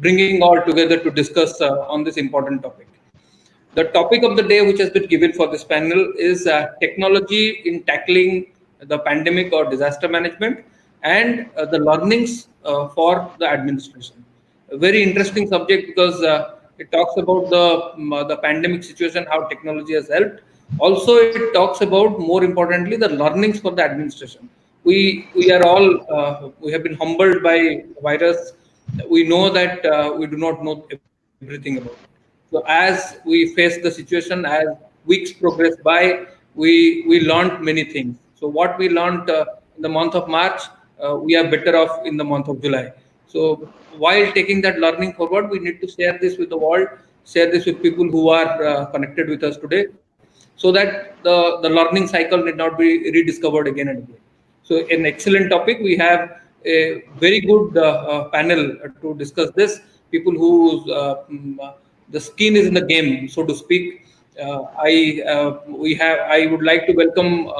bringing all together to discuss on this important topic. The topic of the day, which has been given for this panel, is technology in tackling the pandemic or disaster management and the learnings for the administration. A very interesting subject because it talks about the pandemic situation, how technology has helped. Also, it talks about, more importantly, the learnings for the administration. We are all we have been humbled by the virus. We know that we do not know everything about it. So as we face the situation, as weeks progress by, we learned many things. So what we learned in the month of March, we are better off in the month of July. So while taking that learning forward, we need to share this with the world, share this with people who are connected with us today, so that the learning cycle need not be rediscovered again and again. So an excellent topic. We have a very good panel to discuss this. People whose the skin is in the game, so to speak. I would like to welcome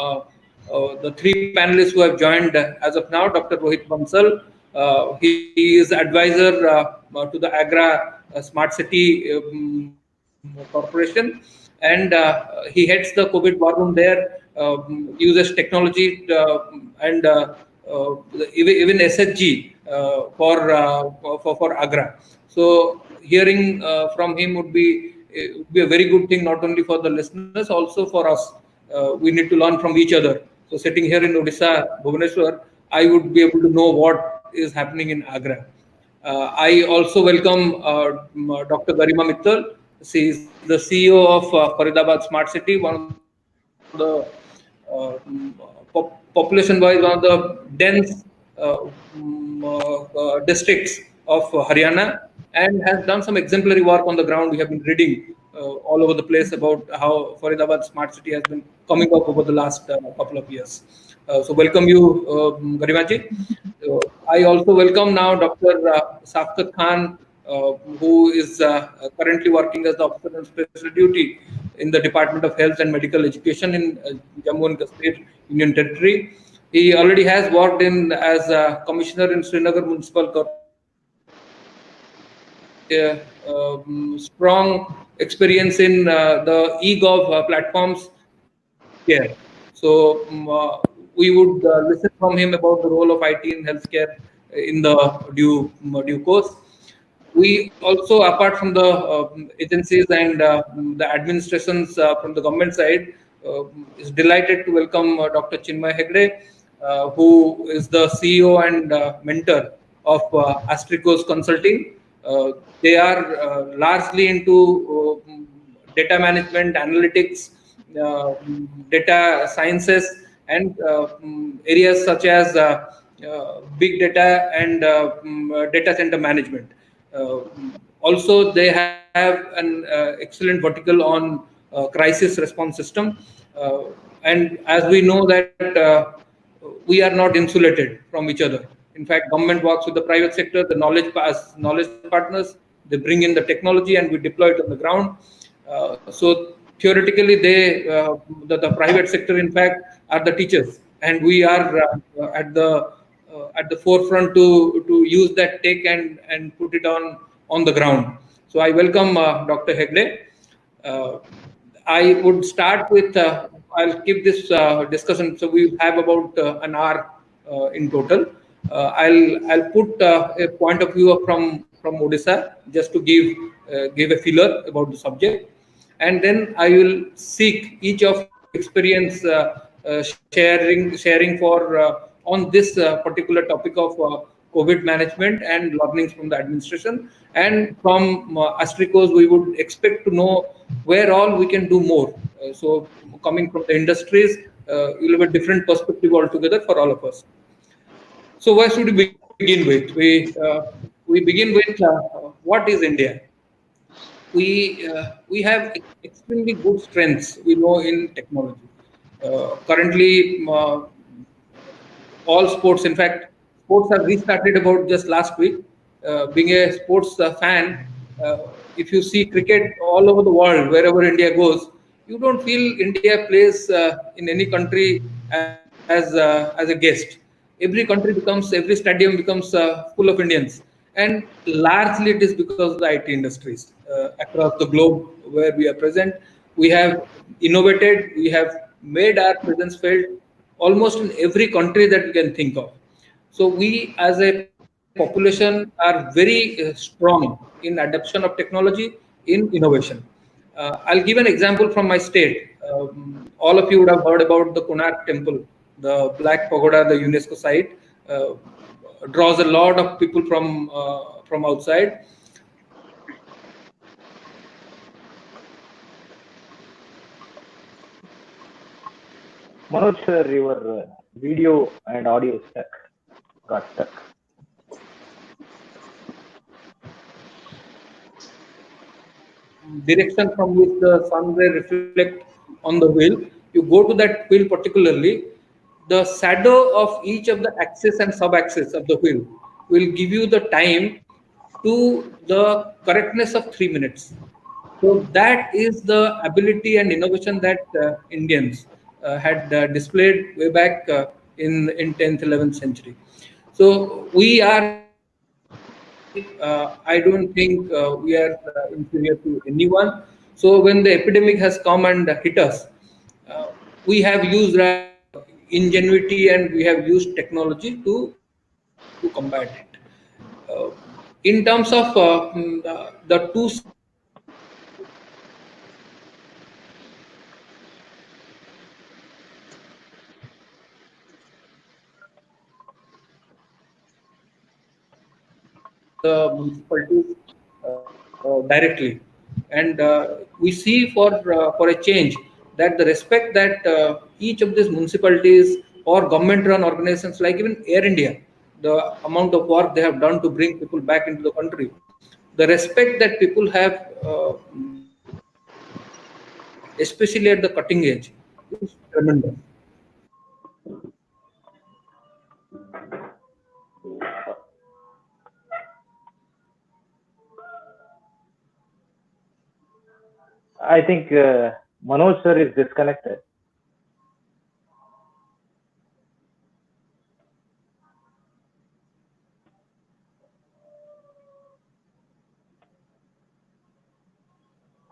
the three panelists who have joined as of now. Dr. Rohit Bansal, he is advisor to the Agra Smart City Corporation, and he heads the COVID war room there. Uses technology and even SHG for Agra. So hearing from him would be a very good thing, not only for the listeners, also for us. We need to learn from each other. So sitting here in Odisha, Bhubaneswar, I would be able to know what is happening in Agra. I also welcome Dr. Garima Mittal. She is the CEO of Faridabad Smart City, one of the population-wise, one of the dense districts of Haryana, and has done some exemplary work on the ground. We have been reading all over the place about how Faridabad Smart City has been coming up over the last couple of years. So welcome you, Garimaji. I also welcome now Dr. Safkat Khan, who is currently working as the officer on special duty in the Department of Health and Medical Education in Jammu and Kashmir Union Territory. He already has worked in as a commissioner in Srinagar Municipal Corporation, has strong experience in the e-gov platforms healthcare. So we would listen from him about the role of IT in healthcare in the due course. We also, apart from the agencies and the administrations from the government side, is delighted to welcome Dr. Chinmay Hegde, who is the CEO and mentor of Astricos Consulting. They are largely into data management, analytics, data sciences, and areas such as big data and data center management. Also, they have an excellent vertical on crisis response system. And as we know that we are not insulated from each other. In fact, government works with the private sector, the knowledge partners. They bring in the technology and we deploy it on the ground. So theoretically, the private sector, in fact, are the teachers, and we are at the forefront to use that tech and put it on the ground. So I welcome Dr. Hegde. Uh, I would start with I'll keep this discussion. So we have about an hour in total. I'll put a point of view from Odisha just to give a filler about the subject, and then I will seek each of you experience sharing for on this particular topic of COVID management and learnings from the administration. And from Astricos, we would expect to know where all we can do more. So coming from the industries, you'll have a different perspective altogether for all of us. So where should we begin with? We begin with what is India. We have extremely good strengths, we know, in technology. Currently, all sports, in fact, sports have restarted about just last week. Being a sports fan, if you see cricket all over the world, wherever India goes, you don't feel India plays in any country as a guest. Every stadium becomes full of Indians, and largely it is because of the IT industries across the globe where we are present. We have innovated, we have made our presence felt almost in every country that we can think of. So we as a population are very strong in adoption of technology, in innovation. I'll give an example from my state. All of you would have heard about the Konark Temple, the Black Pagoda, the UNESCO site. Draws a lot of people from outside. Manoj sir, your video and audio stuck, got stuck. Direction from which the sun ray reflect on the wheel, you go to that wheel particularly, the shadow of each of the axis and sub axis of the wheel will give you the time to the correctness of 3 minutes. So that is the ability and innovation that Indians had displayed way back in 10th 11th century. So we are, I don't think we are inferior to anyone. So when the epidemic has come and hit us, we have used our ingenuity and we have used technology to combat it. In terms of the two sides of the municipalities directly, and we see for a change that the respect that each of these municipalities or government-run organizations, like even Air India, the amount of work they have done to bring people back into the country, the respect that people have, especially at the cutting edge, is tremendous. I think Manoj sir is disconnected.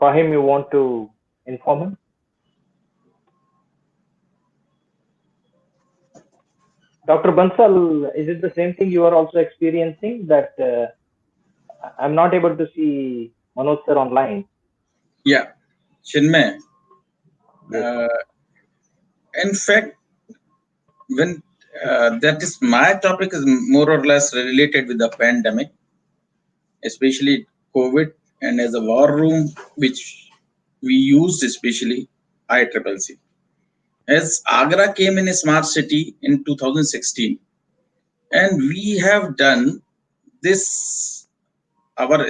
Fahim, you want to inform him? Dr. Bansal, is it the same thing you are also experiencing, that I'm not able to see Manoj sir online? Yeah, Chinmay. Yes. In fact, when that is my topic is more or less related with the pandemic, especially COVID, and as a war room, which we used especially ICCC. As Agra came in a smart city in 2016, and we have done this, our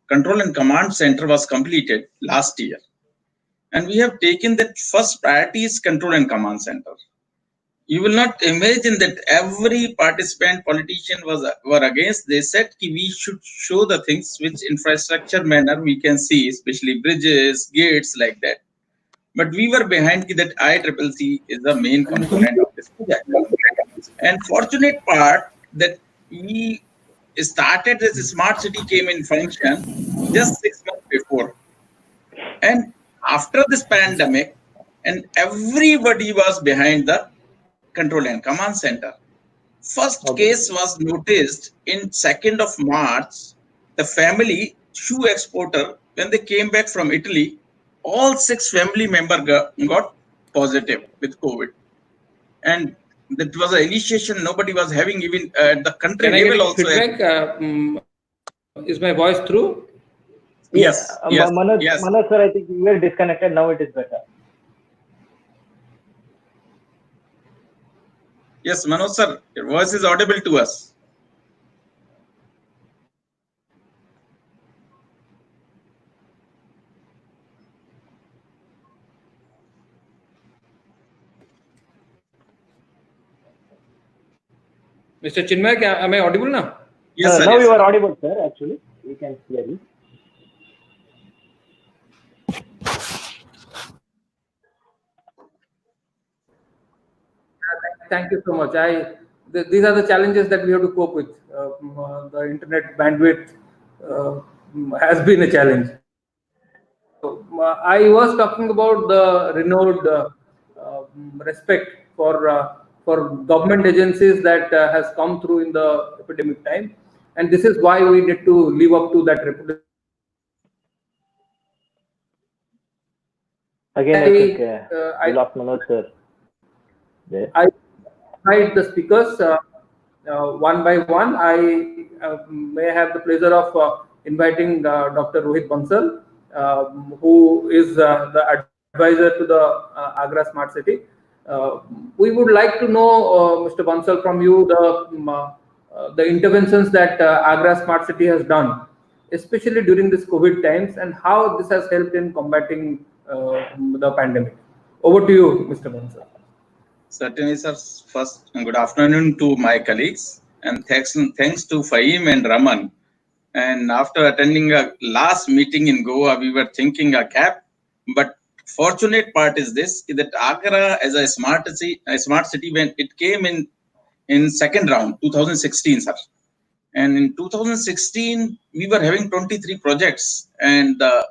control and command center was completed last year. And we have taken that first priority is control and command center. You will not imagine that every participant politician were against. They said that we should show the things which infrastructure manner we can see, especially bridges, gates, like that. But we were behind that ICCC is the main component of this project. And fortunate part that we started this smart city came in function just 6 months before. And after this pandemic, and everybody was behind the control and command center. First Okay. case was noticed in 2nd of March. The family shoe exporter, when they came back from Italy, all 6 family members got positive with COVID. And that was an initiation nobody was having even at the country Can I level get also. feedback? Is my voice through? Yeah, Yes, yes, yes. Manoj sir, I think you were disconnected. Now it is better. Yes, Manoj sir, your voice is audible to us. Mr. Chinmay, am I audible now? Yes, sir, Now yes, you sir. are audible, sir. Actually, we can hear you. Thank you so much. these are the challenges that we have to cope with. The internet bandwidth has been a challenge. I was talking about the renewed respect for government agencies that has come through in the epidemic time, and this is why we need to live up to that reputation. Again, I think we I lost Manoj sir there. I invite the speakers one by one. I may have the pleasure of inviting Dr. Rohit Bansal, who is the advisor to the Agra Smart City. We would like to know, Mr. Bansal, from you the interventions that Agra Smart City has done, especially during this COVID times, and how this has helped in combating the pandemic. Over to you, Mr. Bansal. Certainly, sir. First, good afternoon to my colleagues, and thanks to Fahim and Raman. And after attending a last meeting in Goa, we were thinking a cap. But fortunate part is this: is that Agra, as a smart city, when it came in second round, 2016, sir. And in 2016, we were having 23 projects, and the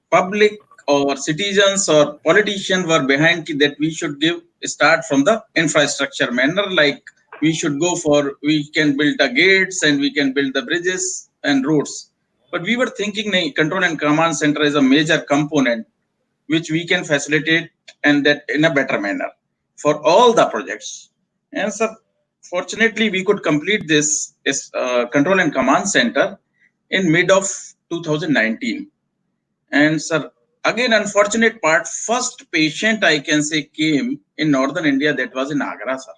public or citizens or politicians were behind that we should start from the infrastructure manner, like we should go for, we can build the gates and we can build the bridges and roads. But we were thinking the control and command center is a major component which we can facilitate, and that in a better manner for all the projects. And so fortunately we could complete this control and command center in mid of 2019. And sir, again, unfortunate part, first patient I can say came in northern India, that was in Agra, sir.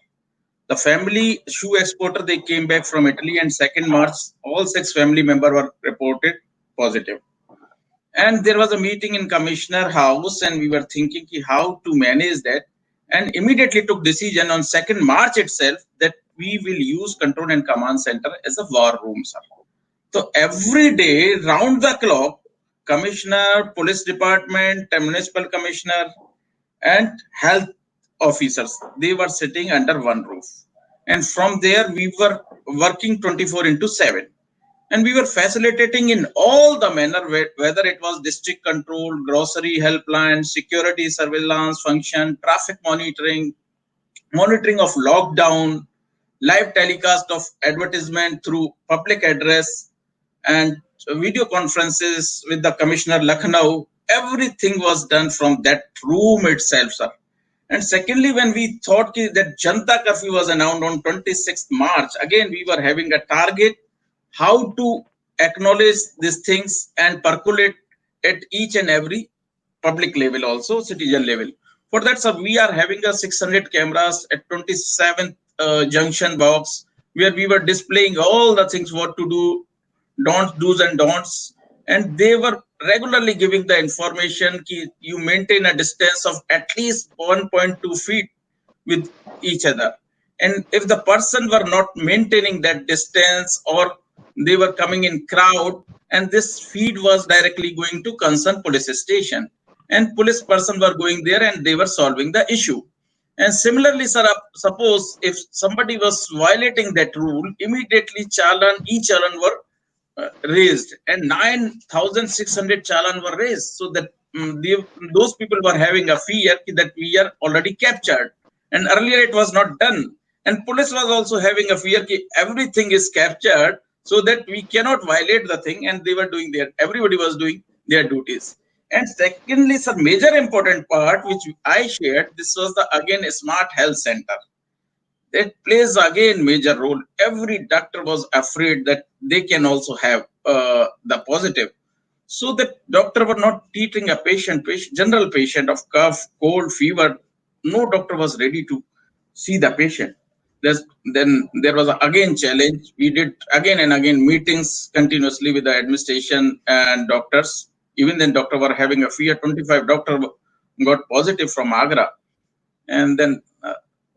The family shoe exporter, they came back from Italy, and 2nd March, all 6 family members were reported positive. And there was a meeting in Commissioner House, and we were thinking how to manage that, and immediately took decision on 2nd March itself that we will use control and command center as a war room, sir. So every day, round the clock, commissioner, police department, municipal commissioner, and health officers, they were sitting under one roof. And from there, we were working 24/7. And we were facilitating in all the manner, whether it was district control, grocery helpline, security surveillance function, traffic monitoring, monitoring of lockdown, live telecast of advertisement through public address, and video conferences with the commissioner Lucknow. Everything was done from that room itself, sir. And secondly, when we thought that Janta Curfew was announced on 26th March, again we were having a target how to acknowledge these things and percolate at each and every public level, also citizen level. For that, sir, we are having a 600 cameras at 27th junction box, where we were displaying all the things what to do, do's and don'ts, and they were regularly giving the information ki you maintain a distance of at least 1.2 feet with each other. And if the person were not maintaining that distance, or they were coming in crowd, and this feed was directly going to concern police station, and police person were going there and they were solving the issue. And similarly, sir, suppose if somebody was violating that rule, immediately e-challan were raised, and 9,600 challan were raised, so that those people were having a fear that we are already captured, and earlier it was not done. And police was also having a fear that everything is captured, so that we cannot violate the thing, and they were doing everybody was doing their duties. And secondly, sir, major important part which I shared, this was the again a smart health center. It plays again major role. Every doctor was afraid that they can also have the positive, so that doctor were not treating a general patient of cough, cold, fever. No doctor was ready to see the patient. Then there was again challenge. We did again and again meetings continuously with the administration and doctors. Even then, doctor were having a fear. 25 doctor got positive from Agra, and then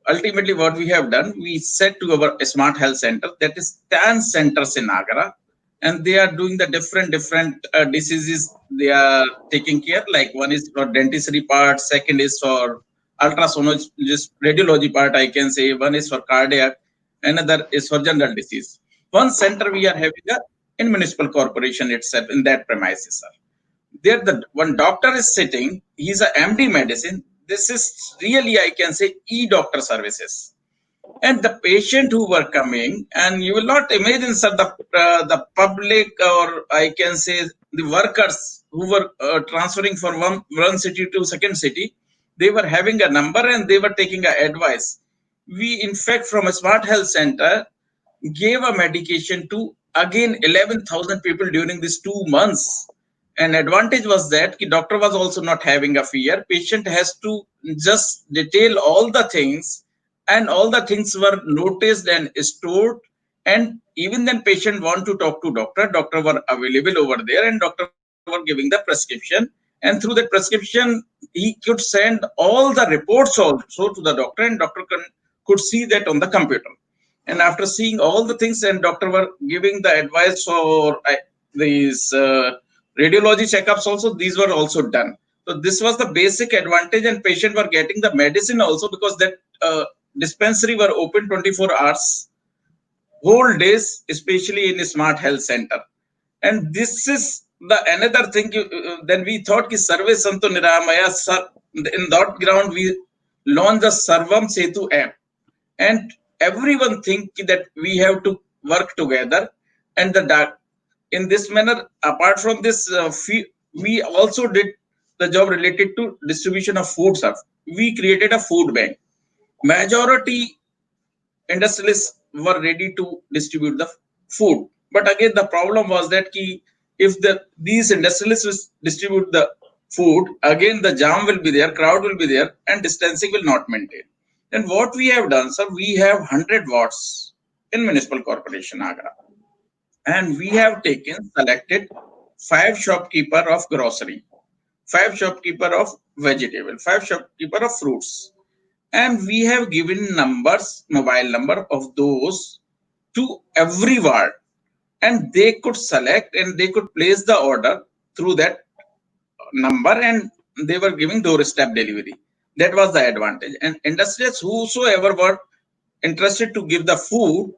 ultimately what we have done, we said to our smart health center, that is 10 centers in Agra, and they are doing the different diseases they are taking care. Like one is for dentistry part, second is for ultrasonography radiology part, I can say, one is for cardiac, another is for general disease. One center we are having in municipal corporation itself in that premises, sir. There the one doctor is sitting, he's a MD medicine. This is really, I can say, e-doctor services. And the patient who were coming, and you will not imagine, sir, the public, or I can say the workers who were transferring from one city to second city, they were having a number and they were taking a advice. We in fact from a smart health center gave a medication to again 11,000 people during these 2 months. An advantage was that the doctor was also not having a fear. Patient has to just detail all the things, and all the things were noticed and stored. And even then patient want to talk to doctor were available over there, and doctor were giving the prescription. And through that prescription he could send all the reports also to the doctor, and doctor could see that on the computer. And after seeing all the things, and doctor were giving the advice for these radiology checkups also, these were also done. So this was the basic advantage, and patient were getting the medicine also, because that dispensary were open 24 hours whole days, especially in a smart health center. And this is the another thing. Then we thought ki sarve santo niramaya, in that ground we launched the Sarvam Setu app, and everyone think that we have to work together. And in this manner, apart from this we also did the job related to distribution of food stuff. We created a food bank. Majority industrialists were ready to distribute the food, but again the problem was that if these industrialists distribute the food, again the jam will be there, crowd will be there, and distancing will not maintain. And what we have done, sir, we have 100 wards in municipal corporation Agra, and we have selected 5 shopkeeper of grocery, 5 shopkeeper of vegetable, 5 shopkeeper of fruits, and we have given mobile number of those to every ward, and they could select and they could place the order through that number, and they were giving doorstep delivery. That was the advantage. And industries whosoever were interested to give the food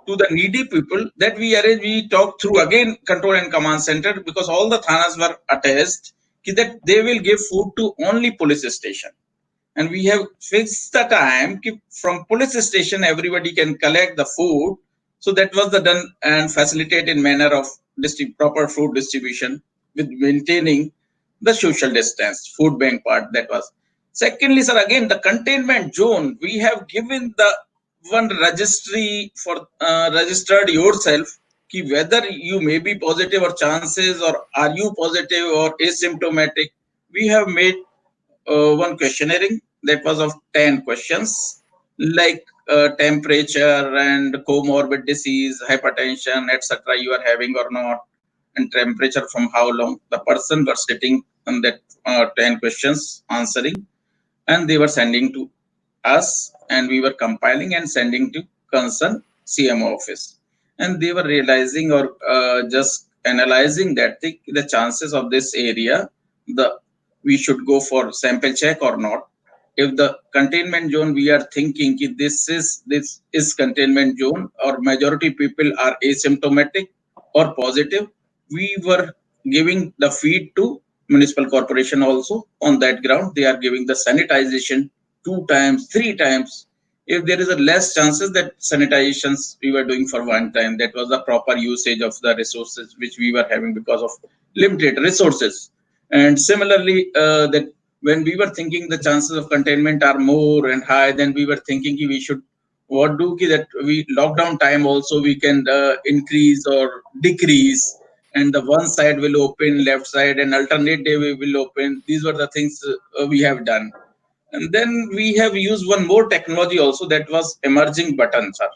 to the needy people, that we talked through again control and command center, because all the thanas were attached, that they will give food to only police station. And we have fixed the time from police station everybody can collect the food. So that was the done and facilitated manner of proper food distribution with maintaining the social distance. Food bank part, that was. Secondly, sir, again the containment zone, we have given the one registry for registered yourself, whether you may be positive or chances, or are you positive or asymptomatic. We have made one questionnaire that was of 10 questions, like temperature and comorbid disease, hypertension, etc. you are having or not, and temperature from how long. The person were sitting on that 10 questions answering, and they were sending to us, and we were compiling and sending to concerned CMO office. And they were realizing or just analyzing that the chances of this area, the we should go for sample check or not. If the containment zone, we are thinking this is containment zone, or majority people are asymptomatic or positive, we were giving the feed to municipal corporation also. On that ground they are giving the sanitization 2 times, 3 times. If there is a less chances, that sanitizations we were doing for 1 time. That was the proper usage of the resources which we were having because of limited resources. And similarly, that when we were thinking the chances of containment are more and high, then we were thinking we should what do that we lockdown time also we can increase or decrease, and the one side will open left side and alternate day we will open. These were the things we have done. And then we have used one more technology also, that was emerging button, sir.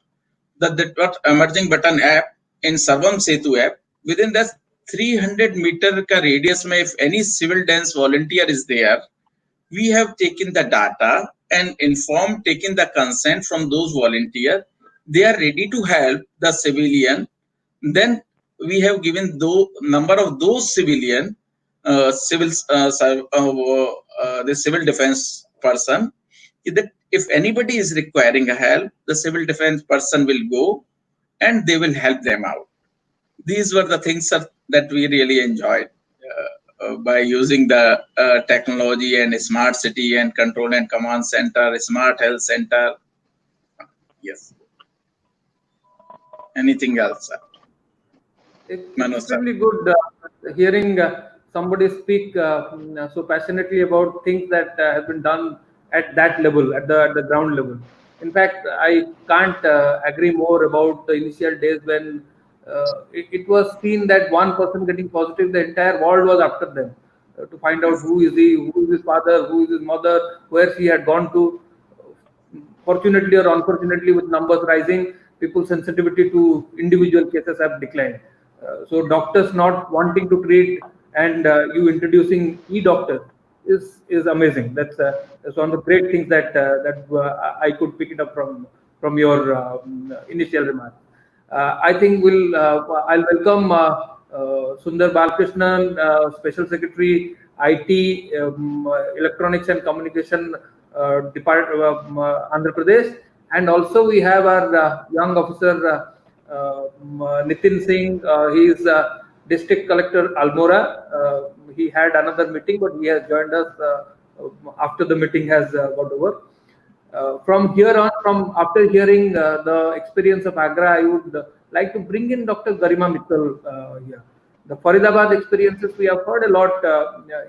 That what emerging button app in Sarvam Setu app, within that 300-meter ka radius mein, if any civil defense volunteer is there, we have taken the data and informed, taken the consent from those volunteers. They are ready to help the civilian. Then we have given the number of those civilian the civil defense person, that If anybody is requiring a help, the civil defense person will go and they will help them out. These were the things that we really enjoyed by using the technology and smart city and control and command center, smart health center. Yes. Anything else, sir? It's Manoj sir? extremely good hearing somebody speak so passionately about things that have been done at that level, at the ground level. In fact, I can't agree more about the initial days when it was seen that one person getting positive, the entire world was after them to find out Yes. who is he, who is his father, who is his mother, where he had gone to. Fortunately or unfortunately, with numbers rising, people's sensitivity to individual cases have declined. So doctors not wanting to treat and you introducing e-doctors is amazing. That's one of the great things that I could pick it up from your initial remarks. I think I'll welcome Sundar Balkrishnan, Special Secretary, IT, Electronics and Communication Andhra Pradesh, and also we have our young officer Nitin Singh. He is District Collector Almora. He had another meeting, but he has joined us after the meeting has got over. From here on, from after hearing the experience of Agra, I would like to bring in Dr. Garima Mittal here. The Faridabad experiences we have heard a lot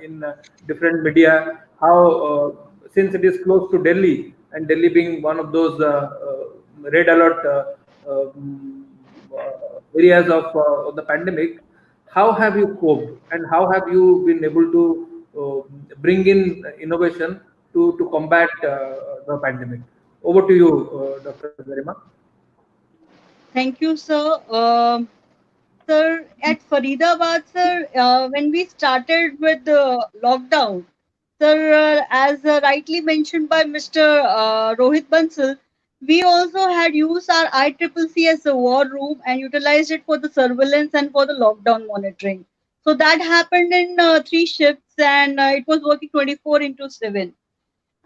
in different media. How since it is close to Delhi, and Delhi being one of those red alert areas of the pandemic, how have you coped, and how have you been able to bring in innovation to combat the pandemic? Over to you, Dr. Garima. Thank you, sir. Sir, at Faridabad, sir, when we started with the lockdown, sir, as rightly mentioned by Mr. Rohit Bansal, we also had used our ICCC as a war room and utilized it for the surveillance and for the lockdown monitoring. So that happened in three shifts, and it was working 24 into 7.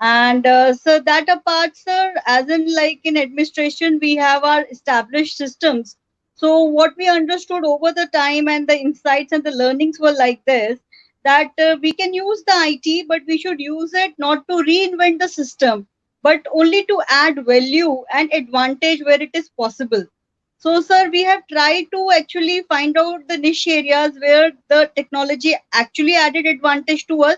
And so that apart, sir, as in like in administration, we have our established systems. So what we understood over the time and the insights and the learnings were like this, that we can use the IT, but we should use it not to reinvent the system, but only to add value and advantage where it is possible. So, sir, we have tried to actually find out the niche areas where the technology actually added advantage to us.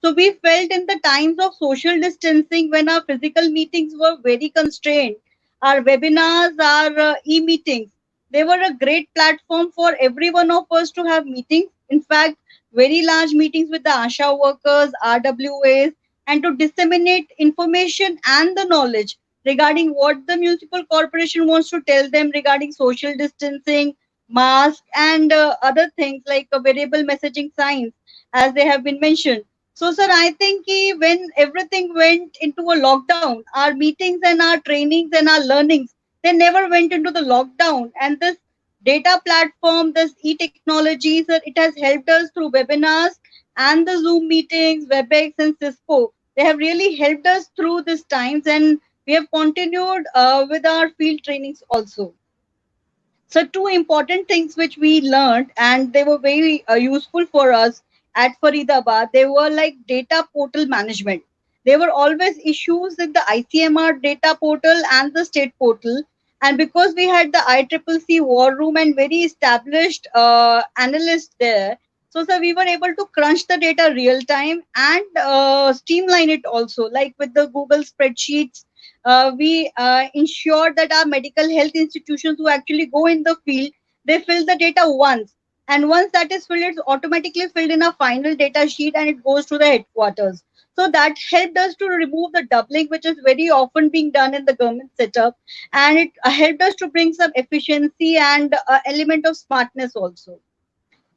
So we felt in the times of social distancing when our physical meetings were very constrained, our webinars, our e-meetings, they were a great platform for every one of us to have meetings. In fact, very large meetings with the ASHA workers, RWAs, and to disseminate information and the knowledge regarding what the municipal corporation wants to tell them regarding social distancing, mask, and other things like variable messaging signs, as they have been mentioned. So, sir, I think when everything went into a lockdown, our meetings and our trainings and our learnings, they never went into the lockdown. And this data platform, this e-technology, sir, it has helped us through webinars and the Zoom meetings, WebEx and Cisco. They have really helped us through these times, and we have continued with our field trainings also. So two important things which we learned, and they were very useful for us at Faridabad. They were like data portal management. There were always issues with the ICMR data portal and the state portal. And because we had the ICCC war room and very established analysts there, so sir, we were able to crunch the data real time and streamline it also, like with the Google spreadsheets. We ensure that our medical health institutions who actually go in the field, they fill the data once, and once that is filled, it's automatically filled in a final data sheet and it goes to the headquarters. So that helped us to remove the doubling which is very often being done in the government setup, and it helped us to bring some efficiency and element of smartness also.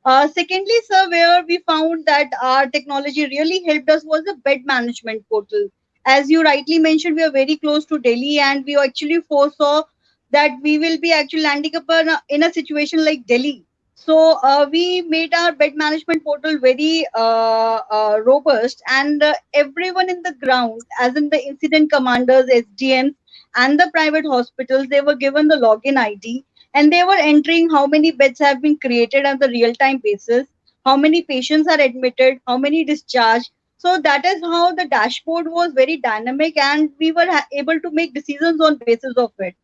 Secondly, sir, where we found that our technology really helped us was the bed management portal. As you rightly mentioned, we are very close to Delhi, and we actually foresaw that we will be actually landing up in a situation like Delhi. So we made our bed management portal very robust, and everyone in the ground, as in the incident commanders, SDMs, and the private hospitals, they were given the login ID, and they were entering how many beds have been created on the real-time basis, how many patients are admitted, how many discharged. So that is how the dashboard was very dynamic, and we were able to make decisions on basis of it.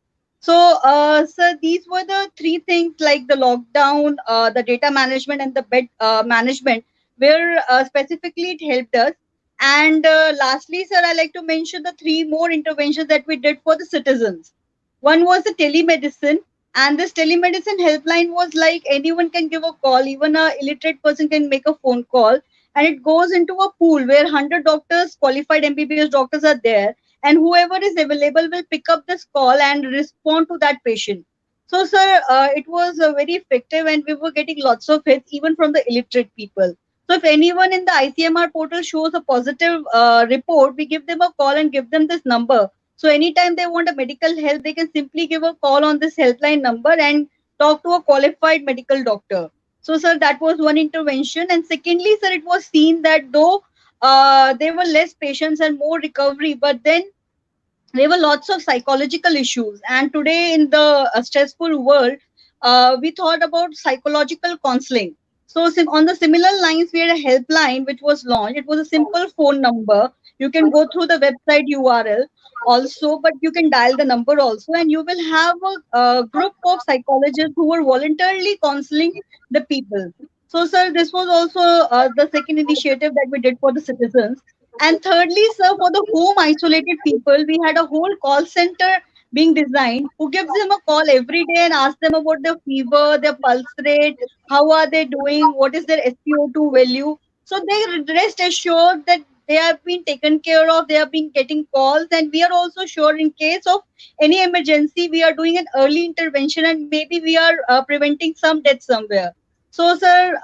So, sir, these were the three things like the lockdown, the data management, and the bed management, where specifically it helped us. And lastly, sir, I like to mention the three more interventions that we did for the citizens. One was the telemedicine, and this telemedicine helpline was like anyone can give a call, even a illiterate person can make a phone call, and it goes into a pool where 100 doctors, qualified MBBS doctors are there, and whoever is available will pick up this call and respond to that patient. So, sir, it was very effective, and we were getting lots of hits even from the illiterate people. So, if anyone in the ICMR portal shows a positive report, we give them a call and give them this number. So, anytime they want a medical help, they can simply give a call on this helpline number and talk to a qualified medical doctor. So, sir, that was one intervention. And secondly, sir, it was seen that though there were less patients and more recovery, but then there were lots of psychological issues, and today in the stressful world, we thought about psychological counseling. So on the similar lines, we had a helpline which was launched. It was a simple phone number. You can go through the website URL also, but you can dial the number also, and you will have a group of psychologists who were voluntarily counseling the people. So, sir, this was also the second initiative that we did for the citizens. And thirdly, sir, for the home isolated people, we had a whole call center being designed who gives them a call every day and asks them about their fever, their pulse rate, how are they doing, what is their SpO2 value. So they rest assured that they have been taken care of, they have been getting calls, and we are also sure in case of any emergency, we are doing an early intervention, and maybe we are preventing some death somewhere. So, sir,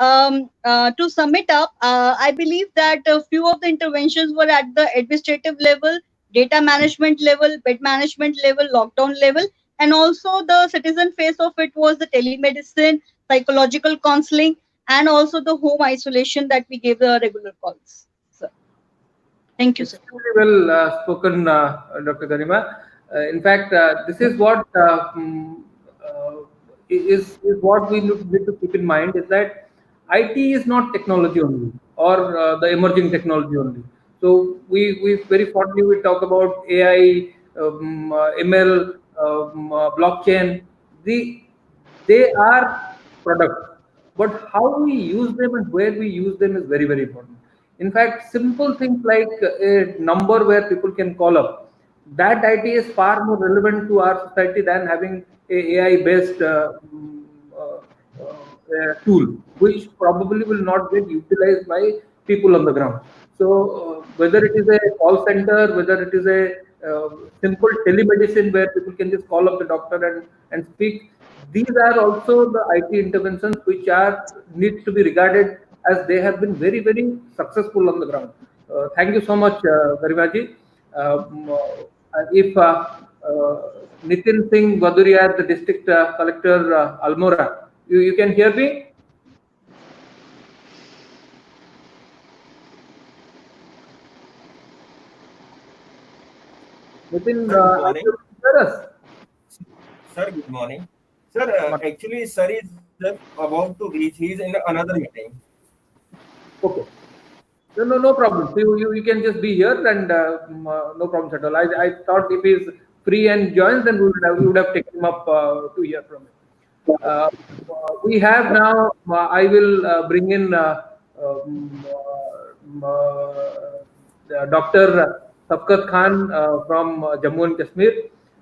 to sum it up, I believe that a few of the interventions were at the administrative level, data management level, bed management level, lockdown level, and also the citizen face of it was the telemedicine, psychological counseling, and also the home isolation that we gave the regular calls. Sir. Thank you, sir. Extremely well spoken, Dr. Garima. In fact, this is what is what we need to keep in mind is that IT is not technology only or the emerging technology only. So we very fondly we talk about AI, ML, blockchain. The they are products, but how we use them and where we use them is very important. In fact, simple things like a number where people can call up, that IT is far more relevant to our society than having a AI based tool, which probably will not get utilized by people on the ground. So whether it is a call center, whether it is a simple telemedicine where people can just call up the doctor and speak, these are also the IT interventions which are needs to be regarded as they have been very successful on the ground. Thank you so much, Garimaji. If Nitin Singh Baduria, the district collector, Almora, you can hear me? Nitin, Sir, good morning. hear us? Sir, good morning. Sir, actually, sir is just about to reach. He is in another meeting. Okay. No problem. So you can just be here and no problems at all. I thought if he's free and joins, then we would have taken him up to hear from him. We have now. I will bring in Dr. Sabkat Khan from Jammu and Kashmir.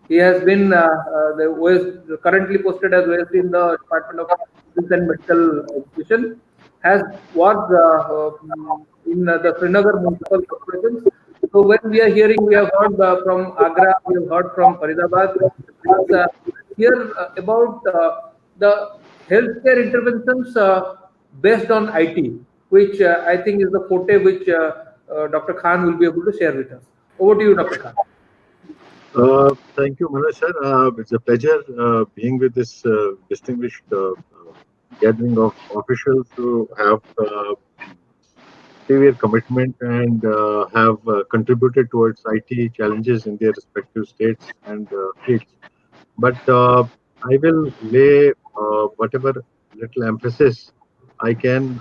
He has been the OS, currently posted as OSD in the Department of Health and Medical Education. Has worked in the Srinagar municipal corporations. So when we are hearing, we have heard from Agra, we have heard from Faridabad. Let's hear about the healthcare interventions based on IT, which I think is the forte which Dr. Khan will be able to share with us. Over to you, Dr. Khan. Thank you, Manoj sir. It's a pleasure being with this distinguished gathering of officials who have severe commitment and have contributed towards IT challenges in their respective states and fields. But I will lay whatever little emphasis I can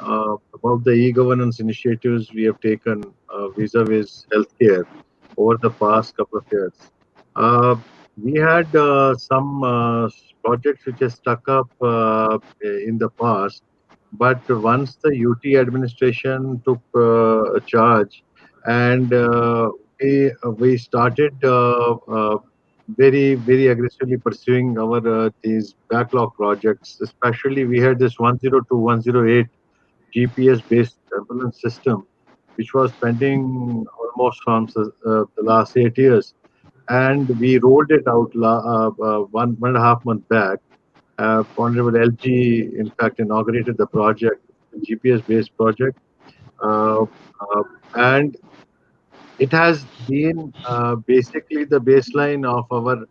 about the e-governance initiatives we have taken vis-a-vis healthcare over the past couple of years. Uh, we had some projects which have stuck up in the past, but once the UT administration took charge and we started very aggressively pursuing our these backlog projects. Especially, we had this 102, 108 GPS based ambulance system, which was pending almost from the last 8 years, and we rolled it out 1.5 month back. Honorable LG, in fact, inaugurated the project, GPS based project, uh, and it has been basically the baseline of our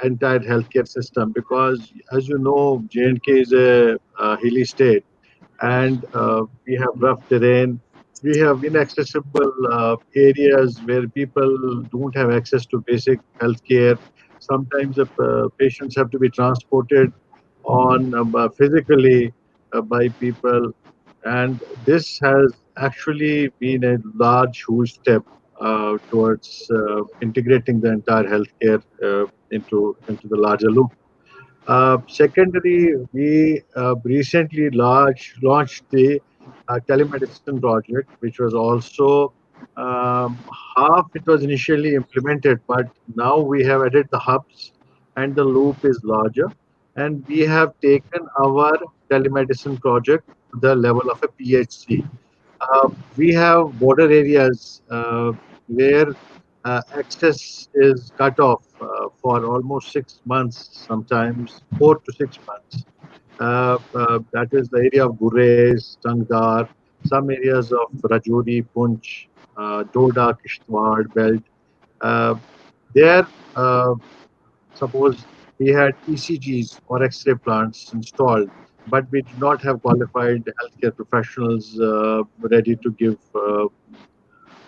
entire healthcare system because, as you know, J&K is a hilly state, and we have rough terrain. We have inaccessible areas where people don't have access to basic healthcare. Sometimes the patients have to be transported on physically by people, and this has actually been a large, huge step towards integrating the entire healthcare into the larger loop. Secondly, we recently launched the telemedicine project, which was also um, half it was initially implemented, but now we have added the hubs and the loop is larger. And we have taken our telemedicine project to the level of a PHC. We have border areas where access is cut off for almost 6 months, sometimes 4 to 6 months. That is the area of Gurez, Tangdar, some areas of Rajouri, Punch, Doda, Kishtwar, Belt. Uh, there, uh, suppose we had ECGs or X-ray plants installed, but we did not have qualified healthcare professionals ready to give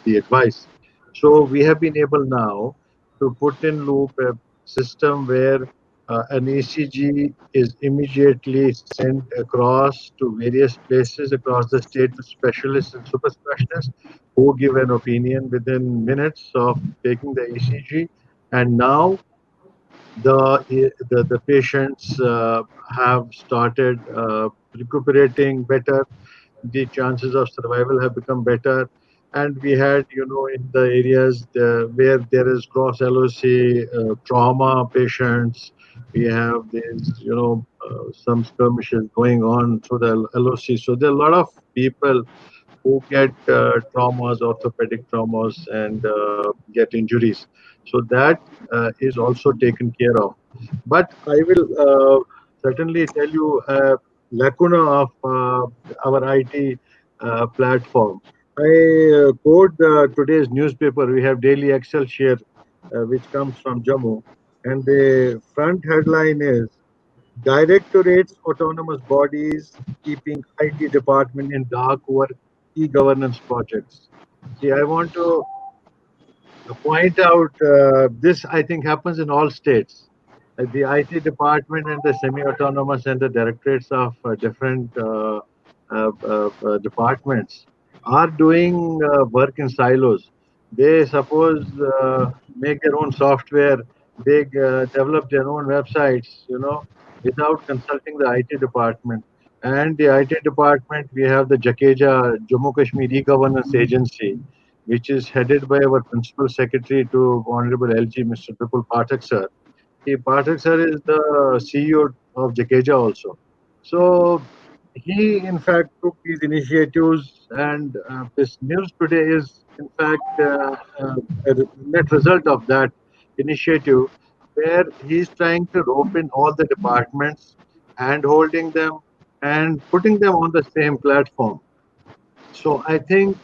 the advice. So we have been able now to put in loop a system where an ECG is immediately sent across to various places across the state to specialists and super specialists who give an opinion within minutes of taking the ECG. And now the patients have started recuperating better. The chances of survival have become better. And we had, in the areas where there is cross LOC trauma patients, we have these, some skirmishes going on through the LOC. So there are a lot of people who get traumas, orthopedic traumas, and get injuries. So that is also taken care of. But I will certainly tell you a lacuna of our IT platform. I quote today's newspaper. We have Daily Excel share, which comes from Jammu, and the front headline is Directorates autonomous bodies keeping IT department in dark over e-governance projects. See, I want to point out this, I think, happens in all states. The IT department and the semi-autonomous and the directorates of different departments are doing work in silos. They suppose make their own software, they develop their own websites, without consulting the IT department. And the IT department, we have the Jakeja, Jammu Kashmir E-Governance Agency, which is headed by our Principal Secretary to Honorable LG, Mr. Bipul Pathak sir. Pathak sir is the CEO of Jakeja also. So he, in fact, took these initiatives, and this news today is, in fact, a net result of that initiative, where he's trying to rope in all the departments, hand holding them, and putting them on the same platform. So I think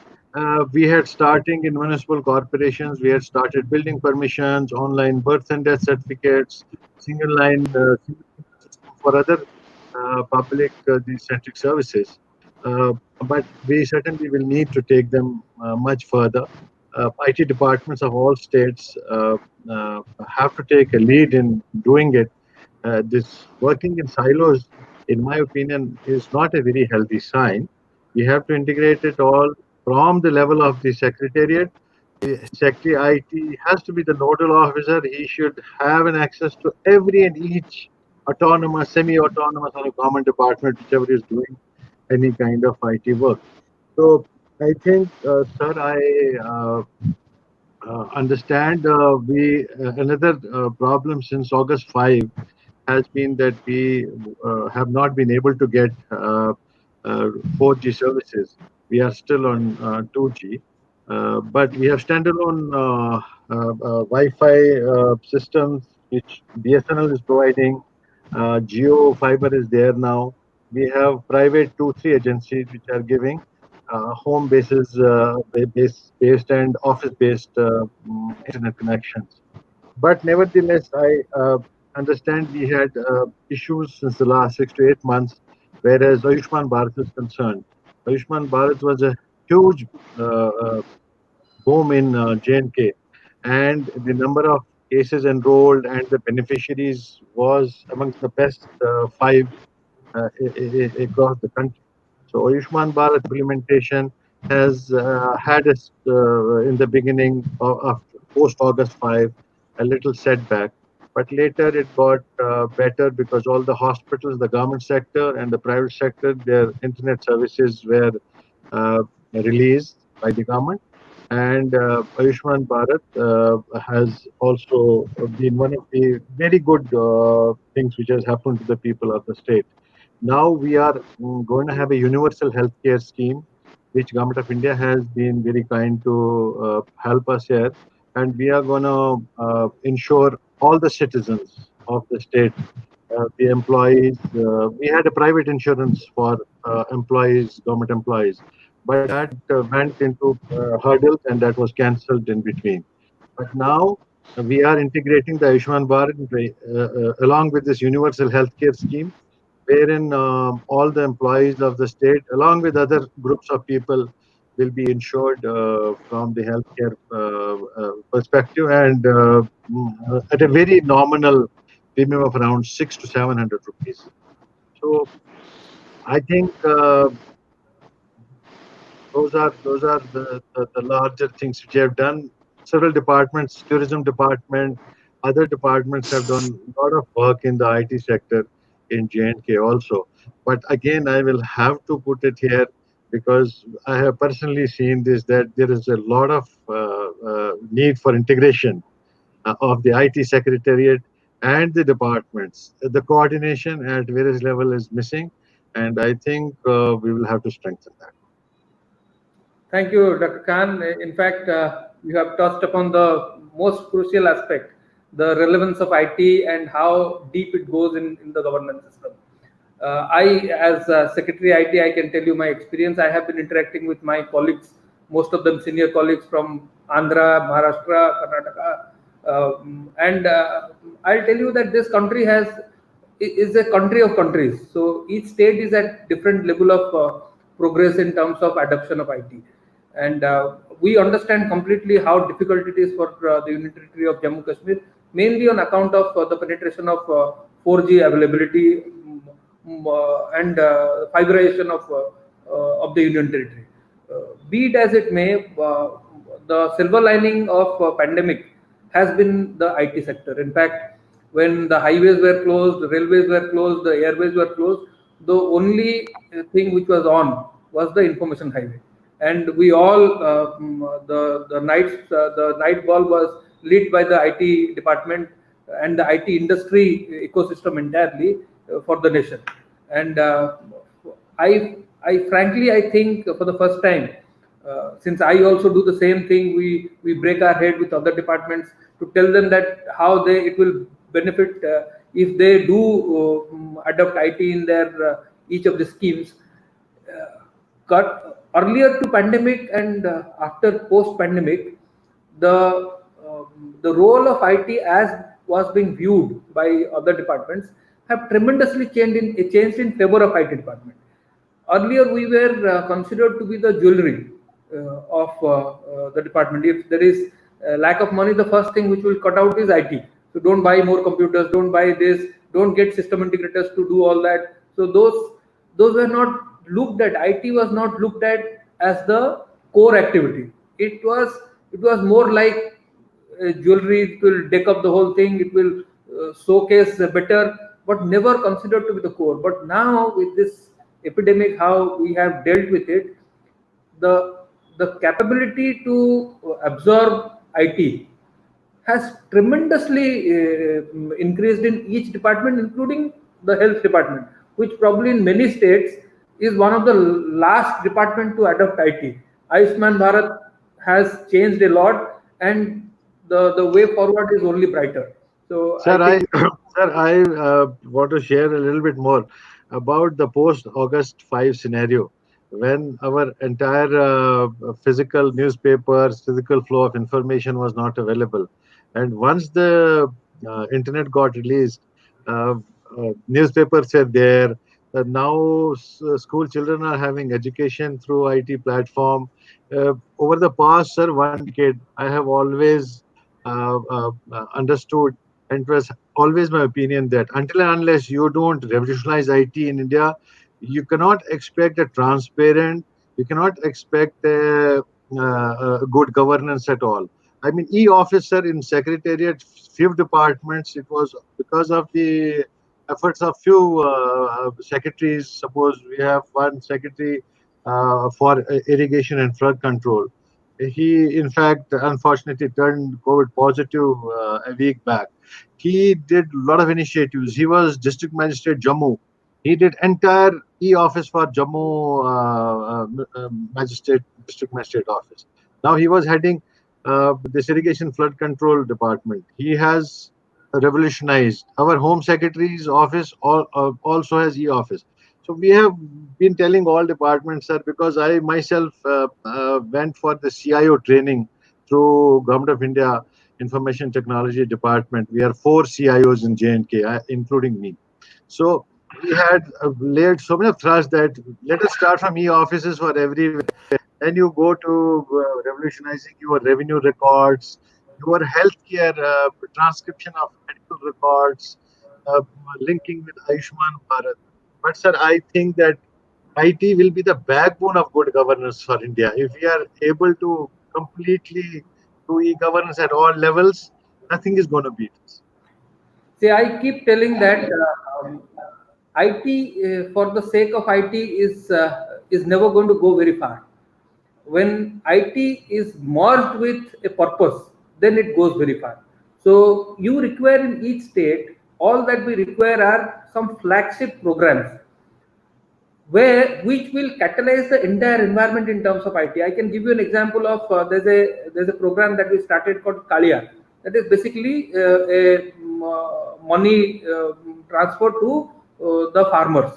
we had starting in municipal corporations, we had started building permissions, online birth and death certificates, single line single system for other public these centric services. Uh, but we certainly will need to take them much further. IT departments of all states uh, have to take a lead in doing it. This working in silos, in my opinion, is not a very healthy sign. We have to integrate it all from the level of the secretariat. The Secretary IT has to be the nodal officer. He should have an access to every and each autonomous, semi-autonomous, or a common department, whichever is doing any kind of IT work. So I think, sir, I understand we another problem since August 5 has been that we have not been able to get 4G services. We are still on 2G, but we have standalone Wi-Fi systems which BSNL is providing. Geo fiber is there now. We have private 2, 3 agencies which are giving home bases, based and office based internet connections. But nevertheless, I understand we had issues since the last 6 to 8 months, whereas Ayushman Bharat is concerned. Ayushman Bharat was a huge boom in J&K, and the number of cases enrolled and the beneficiaries was amongst the best 5 across the country. So Ayushman Bharat implementation has had us in the beginning of post August 5 a little setback, but later it got better because all the hospitals, the government sector and the private sector, their internet services were released by the government. And Ayushman Bharat has also been one of the very good things which has happened to the people of the state. Now we are going to have a universal healthcare scheme, which Government of India has been very kind to help us here, and we are going to ensure all the citizens of the state, the employees. We had a private insurance for employees, government employees, but that went into hurdles and that was cancelled in between. But now we are integrating the Ayushman Bharat along with this universal healthcare scheme, wherein all the employees of the state, along with other groups of people, will be insured from the healthcare perspective, and at a very nominal premium of around 600 to 700 rupees. So I think those are the larger things which have done. Several departments, tourism department, other departments have done a lot of work in the IT sector in J&K also. But again, I will have to put it here because I have personally seen this, that there is a lot of need for integration of the IT secretariat and the departments. The coordination at various level is missing, and I think we will have to strengthen that. Thank you, Dr. Khan. In fact, you have touched upon the most crucial aspect, the relevance of IT and how deep it goes in the governance system. As Secretary IT, I can tell you my experience. I have been interacting with my colleagues, most of them senior colleagues from Andhra, Maharashtra, Karnataka, and I'll tell you that this country is a country of countries. So each state is at different level of progress in terms of adoption of IT, and we understand completely how difficult it is for the Union Territory of Jammu Kashmir, mainly on account of the penetration of 4G availability, and fiberization of the Union Territory. Be it as it may, the silver lining of pandemic has been the IT sector. In fact, when the highways were closed, the railways were closed, the airways were closed, the only thing which was on was the information highway, and we all the night ball was lit by the IT department and the IT industry ecosystem entirely for the nation. And I frankly I think for the first time, since I also do the same thing, we break our head with other departments to tell them that how they it will benefit if they do adopt IT in their each of the schemes. Cut earlier to pandemic and after post pandemic, the role of IT as was being viewed by other departments have tremendously changed in favor of IT department. Earlier, we were considered to be the jewelry of the department. If there is lack of money, the first thing which will cut out is IT. So don't buy more computers, don't buy this, don't get system integrators to do all that. So those were not looked at. IT was not looked at as the core activity. It was more like jewelry. It will deck up the whole thing. It will showcase better, but never considered to be the core. But now with this epidemic, how we have dealt with it, the the capability to absorb IT has tremendously increased in each department, including the health department, which probably in many states is one of the last department to adopt IT. Ayushman Bharat has changed a lot, and the way forward is only brighter. So I Sir, I think, sir, I want to share a little bit more about the post August 5 scenario when our entire physical newspapers, physical flow of information was not available. And once the internet got released, uh, newspapers are there. Now school children are having education through IT platform. Over the past, sir, 1 decade, I have always understood, and it was always my opinion that until and unless you don't revolutionize IT in India, you cannot expect a transparent, you cannot expect a good governance at all. I mean, e-officer in secretariat, few departments, it was because of the efforts of few secretaries. Suppose we have one secretary for irrigation and flood control. He, in fact, unfortunately turned COVID positive a week back. He did a lot of initiatives. He was district magistrate Jammu. He did entire e-office for Jammu magistrate, district magistrate office. Now he was heading this irrigation flood control department. He has revolutionized. Our home secretary's office also has e-office. So we have been telling all departments, sir, because I myself went for the CIO training through Government of India Information Technology Department. We are 4 CIOs in J&K, including me. So we had laid so many thrust that let us start from e-offices for everywhere. Then you go to revolutionizing your revenue records, your healthcare transcription of medical records, uh, linking with Ayushman Bharat. But sir, I think that IT will be the backbone of good governance for India. If we are able to completely do e-governance at all levels, nothing is going to beat us. see, I keep telling that IT, for the sake of IT, is never going to go very far. When IT is merged with a purpose, then it goes very far. So you require in each state, all that we require are some flagship programs where which will catalyze the entire environment in terms of IT. I can give you an example of there's a program that we started called Kalia. That is basically money transfer to the farmers.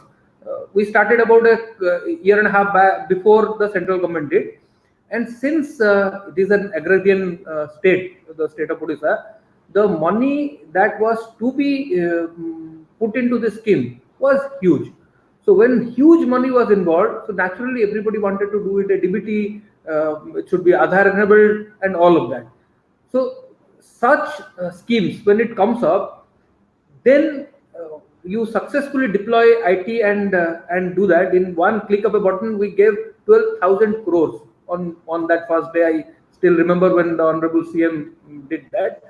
We started about a year and a half back before the central government did, and since it is an agrarian state, the state of Odisha, the money that was to be put into the scheme was huge. So when huge money was involved, so naturally everybody wanted to do it a DBT, it should be Aadhaar enabled and all of that. So such schemes, when it comes up, then you successfully deploy IT and do that in one click of a button. We gave 12,000 crores on that first day. I still remember when the honorable CM did that.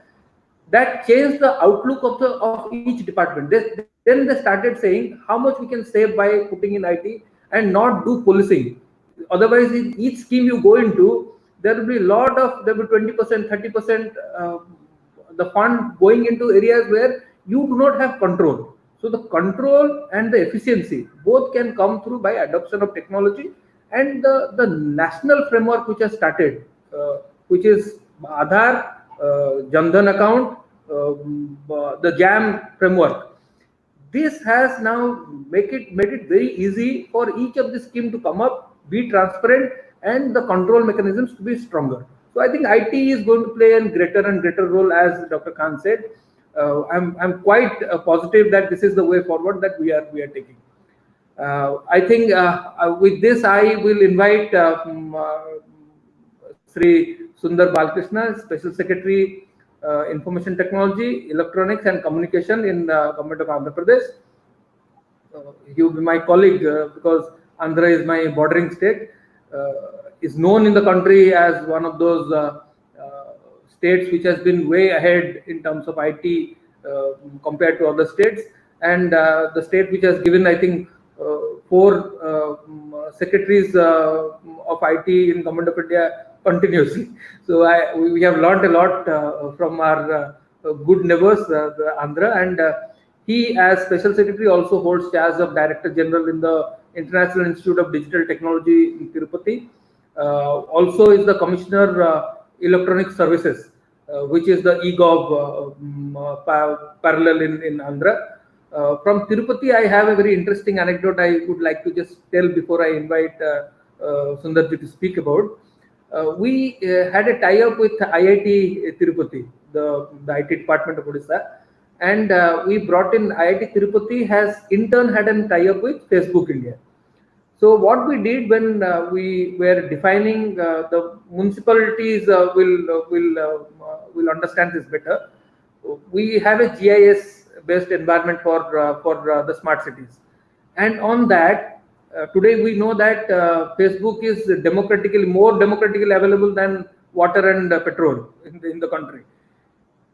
That changed the outlook of each department. Then they started saying how much we can save by putting in IT and not do policing. Otherwise, in each scheme you go into, there will be 20%, 30% the fund going into areas where you do not have control. So the control and the efficiency both can come through by adoption of technology, and the national framework which has started, which is Aadhaar, Jan account, the JAM framework. This has now made it very easy for each of the scheme to come up, be transparent, and the control mechanisms to be stronger. So I think IT is going to play a greater and greater role, as Dr. Khan said. I'm quite positive that this is the way forward that we are taking. I think with this I will invite Sri Sundar Balkrishna, Special Secretary, Information Technology, Electronics and Communication in Government of Andhra Pradesh. He will be my colleague because Andhra is my bordering state. Is known in the country as one of those states which has been way ahead in terms of IT compared to other states, and the state which has given, I think, four secretaries of IT in Government of India continuously. So we have learned a lot from our good neighbors, the Andhra, and he, as Special Secretary, also holds charge of Director General in the International Institute of Digital Technology in Tirupati. Also is the Commissioner Electronic Services, which is the eGov parallel in Andhra. From Tirupati, I have a very interesting anecdote I would like to just tell before I invite Sundarji to speak about. We had a tie-up with IIT Tirupati, the IT department of Odisha, and we brought in IIT Tirupati has in turn had a tie-up with Facebook India. So what we did when we were defining the municipalities will understand this better. We have a GIS based environment for the smart cities, and on that today we know that Facebook is more democratically available than water and petrol in the country.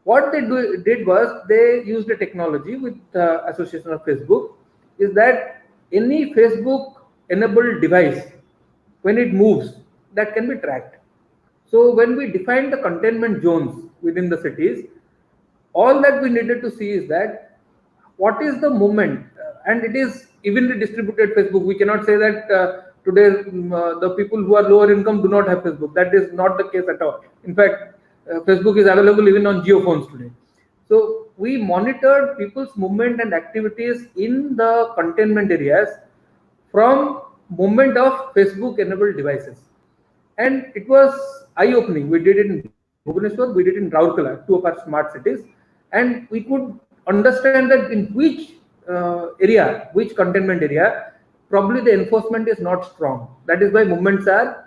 What they did was they used a technology with association of Facebook, is that any Facebook enabled device, when it moves, that can be tracked. So when we defined the containment zones within the cities, all that we needed to see is that what is the movement, and it is evenly distributed Facebook. We cannot say that today the people who are lower income do not have Facebook. That is not the case at all. In fact, Facebook is available even on Geo phones today. So we monitored people's movement and activities in the containment areas from movement of Facebook enabled devices, and it was eye opening. We did it in Bhubaneswar, we did it in Raurkela, two of our smart cities, and we could understand that in which area, which containment area, probably the enforcement is not strong. That is why movements are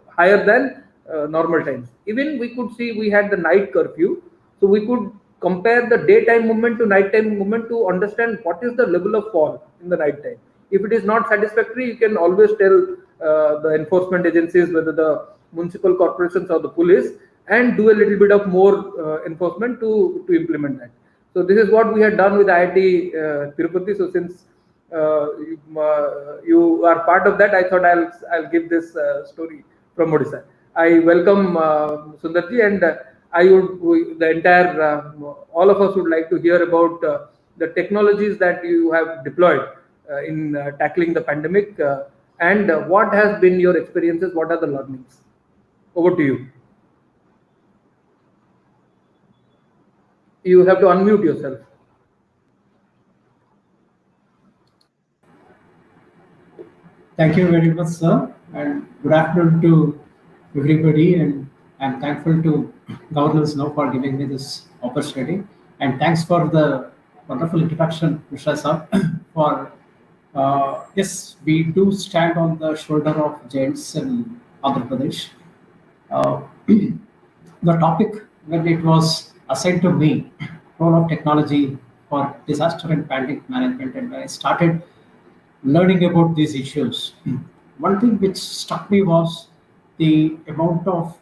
higher than normal times. Even we could see we had the night curfew, so we could compare the daytime movement to nighttime movement to understand what is the level of fall in the night time. If it is not satisfactory, you can always tell the enforcement agencies, whether the municipal corporations or the police, and do a little bit of more enforcement to implement that. So this is what we had done with IIT Tirupati. So since you are part of that, I thought I'll give this story from Odisha. I welcome Sundarji, and the entire all of us would like to hear about the technologies that you have deployed in tackling the pandemic, and what has been your experiences, what are the learnings. Over to you. You have to unmute yourself. Thank you very much, sir, and good afternoon to everybody. And I'm thankful to governors now for giving me this opportunity. And thanks for the wonderful introduction, Mr. sir. For yes, we do stand on the shoulder of giants in Andhra Pradesh. Uh, the topic, when it was assigned to me, role of technology for disaster and pandemic management, and when I started learning about these issues, one thing which struck me was the amount of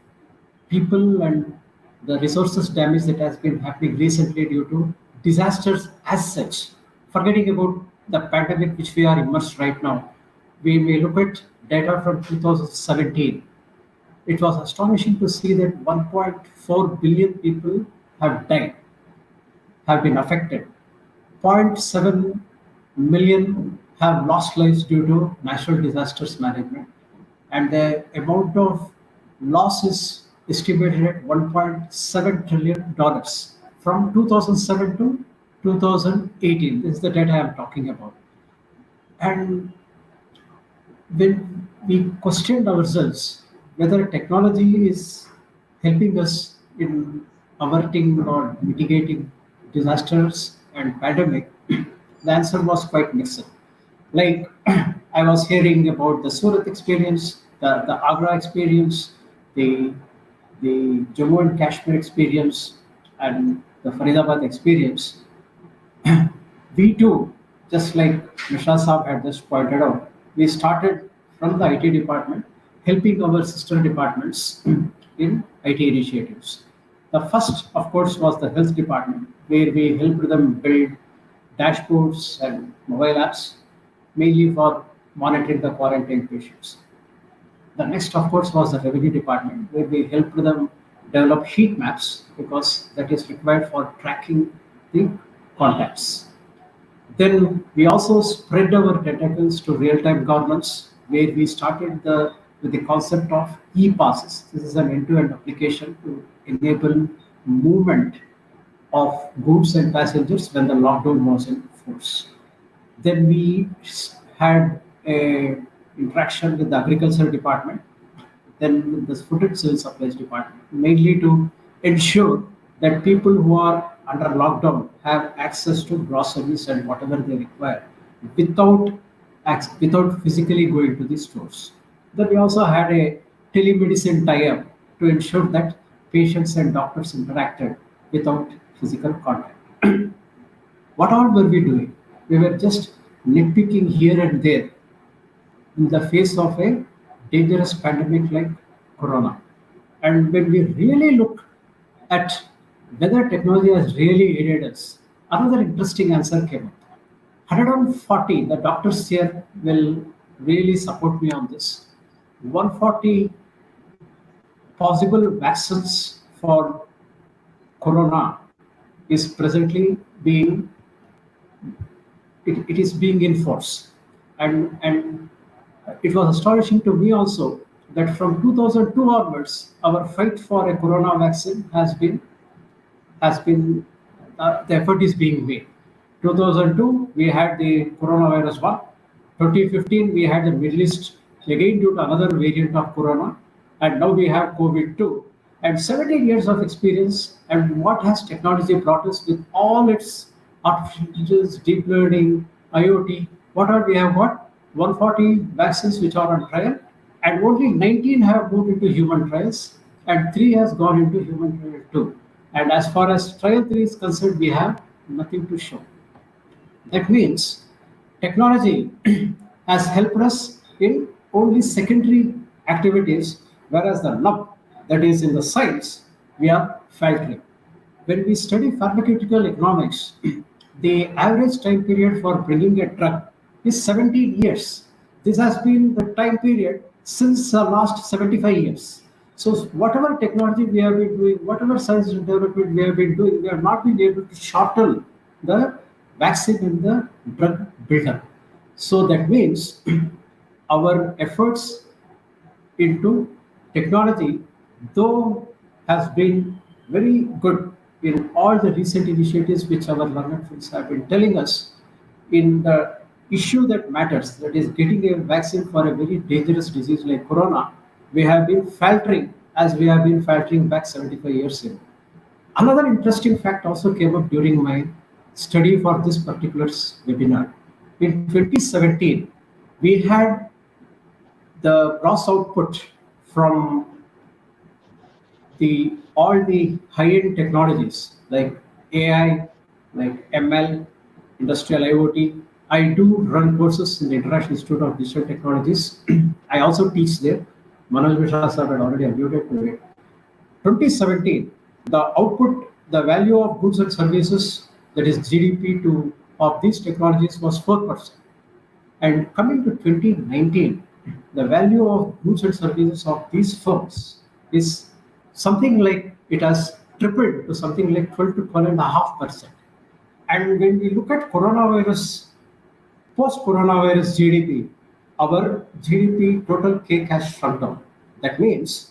people and the resources damage that has been happening recently due to disasters as such. Forgetting about the pandemic which we are immersed right now, we may look at data from 2017. It was astonishing to see that 1.4 billion people have died, have been affected. zero point 0.7 million have lost lives due to natural disasters management, and the amount of loss is estimated at $1.7 trillion from 2007 to 2018. This is the data I'm talking about. And when we questioned ourselves whether technology is helping us in averting or mitigating disasters and pandemic, the answer was quite mixed. Like I was hearing about the Surat experience, the Agra experience, the the Jammu and Kashmir experience, and the Faridabad experience. We too, just like Mishra Saab had just pointed out, we started from the IT department, helping our sister departments in IT initiatives. The first, of course, was the health department, where we helped them build dashboards and mobile apps, mainly for monitoring the quarantine patients. The next, of course, was the revenue department, where we helped them develop heat maps because that is required for tracking the contacts. Then we also spread our tentacles to real-time governance, where we started with the concept of e-passes. This is an end-to-end application to enable movement of goods and passengers when the lockdown was in force. Then we had a interaction with the agriculture department, then with the food and civil supplies department, mainly to ensure that people who are under lockdown have access to groceries and whatever they require without without physically going to the stores. Then we also had a telemedicine tie-up to ensure that patients and doctors interacted without physical contact. What all were we doing? We were just nitpicking here and there in the face of a dangerous pandemic like corona. And when we really look at whether technology has really aided us, another interesting answer came up. 140, the doctors here will really support me on this. 140 possible vaccines for corona is presently being it is being enforced. And it was astonishing to me also that from 2002 onwards, our fight for a corona vaccine has been the effort is being made. 2002 we had the coronavirus one. 2015 we had the Middle East again due to another variant of corona, and now we have COVID 2. And 17 years of experience, and what has technology brought us with all its artificial intelligence, deep learning, IoT? What are we have got? 140 vaccines which are on trial, and only 19 have moved into human trials, and 3 has gone into human trial too. And as far as trial 3 is concerned, we have nothing to show. That means technology has helped us in only secondary activities, whereas the nub, that is in the science, we are faltering. When we study pharmaceutical economics, the average time period for bringing a drug is 17 years. This has been the time period since the last 75 years. So whatever technology we have been doing, whatever science and development we have been doing, we have not been able to shorten the vaccine and the drug buildup. So that means our efforts into technology, though has been very good in all the recent initiatives which our learned friends have been telling us in the issue that matters, that is getting a vaccine for a very dangerous disease like corona, we have been faltering as we have been faltering back 75 years ago. Another interesting fact also came up during my study for this particular webinar. In 2017, we had the gross output from the all the high-end technologies like AI, like ML, industrial IoT. I do run courses in the International Institute of Digital Technologies. I also teach there. Manoj Mishra sir had already alluded to it. 2017, the output, the value of goods and services, that is GDP to of these technologies was 4%. And coming to 2019, the value of goods and services of these firms is something like it has tripled to something like 12 to 12.5%. And when we look at coronavirus, post-coronavirus GDP, our GDP total cake has shrunk down. That means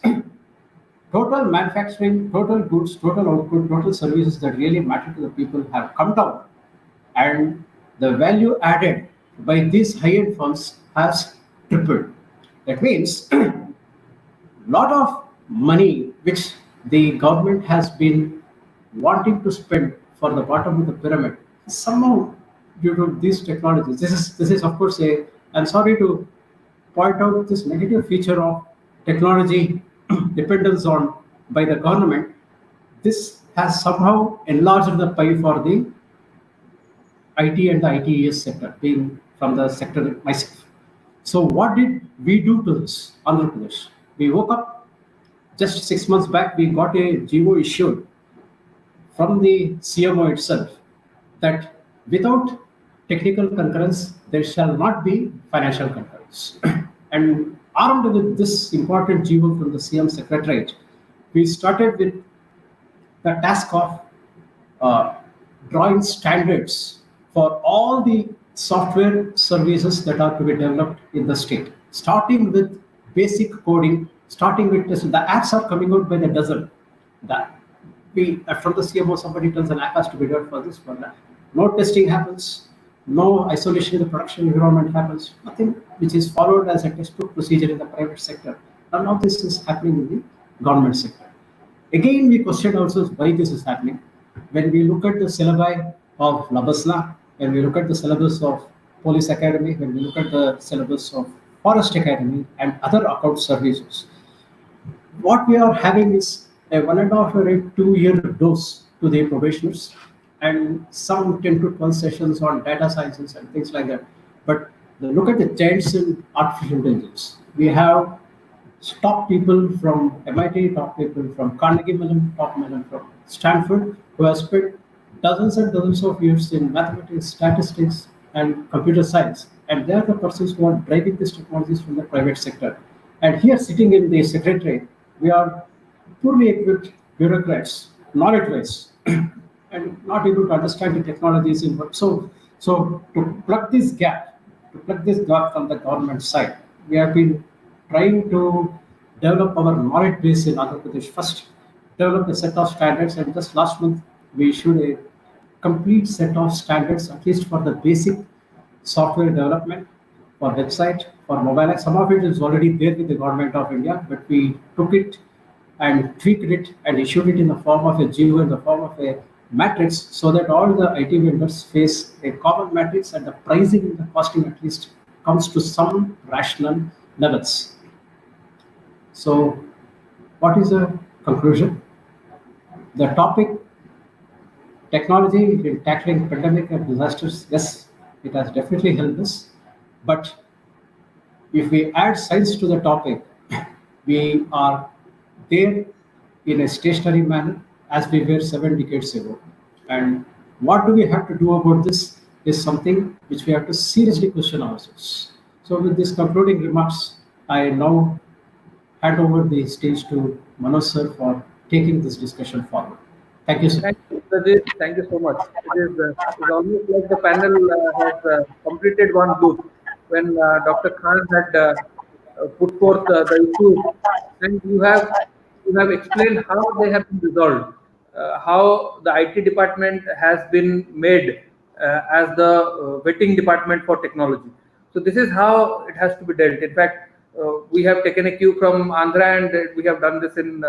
total manufacturing, total goods, total output, total services that really matter to the people have come down, and the value added by these high-end firms has tripled. That means lot of money which the government has been wanting to spend for the bottom of the pyramid. Somehow, due to these technologies, this is of course a. I'm sorry to point out this negative feature of technology dependence on by the government. This has somehow enlarged the pie for the IT and the ITES sector, being from the sector myself. So what did we do to this, Andhra Pradesh? We woke up just 6 months back. We got a GO issued from the CMO itself that without technical concurrence, there shall not be financial concurrence. And armed with this important GO from the CM Secretariat, we started with the task of uh, drawing standards for all the software services that are to be developed in the state, starting with basic coding, starting with testing. The apps are coming out by the dozen. That we from the CMO, somebody tells an app has to be done for this, for that. No testing happens, no isolation in the production environment happens, nothing which is followed as a textbook procedure in the private sector. None of this is happening in the government sector. Again, we question ourselves why this is happening. When we look at the syllabi of Labasna, when we look at the syllabus of Police Academy, when we look at the syllabus of Forest Academy and other account services, what we are having is a 1.5 or a 2 year dose to the probationers and some 10 to 12 sessions on data sciences and things like that. But look at the giants in artificial intelligence. We have top people from MIT, top people from Carnegie Mellon, top Mellon from Stanford, who have spent dozens and dozens of years in mathematics, statistics, and computer science. And they are the persons who are driving these technologies from the private sector. And here, sitting in the secretariat, we are poorly equipped bureaucrats, knowledge-wise, and not able to understand the technologies in work. So to plug this gap from the government side, we have been trying to develop our knowledge base in Andhra Pradesh first, develop a set of standards, and just last month we issued a complete set of standards, at least for the basic software development, for website, for mobile app. Some of it is already there with the government of India, but we took it and tweaked it and issued it in the form of a GUI, in the form of a matrix, so that all the IT vendors face a common matrix and the pricing and the costing at least comes to some rational levels. So, what is the conclusion? The topic technology in tackling pandemic and disasters, yes, it has definitely helped us. But if we add science to the topic, we are there in a stationary manner as we were 7 decades ago. And what do we have to do about this is something which we have to seriously question ourselves. So, with these concluding remarks, I now hand over the stage to Manoj sir for taking this discussion forward. Thank you, sir. Thank you, Rajit. Thank you so much. It's almost like the panel has completed one loop when Dr. Khan had put forth the issues, and you have explained how they have been resolved, how the IT department has been made as the vetting department for technology. So this is how it has to be dealt. In fact, we have taken a cue from Andhra, and we have done this in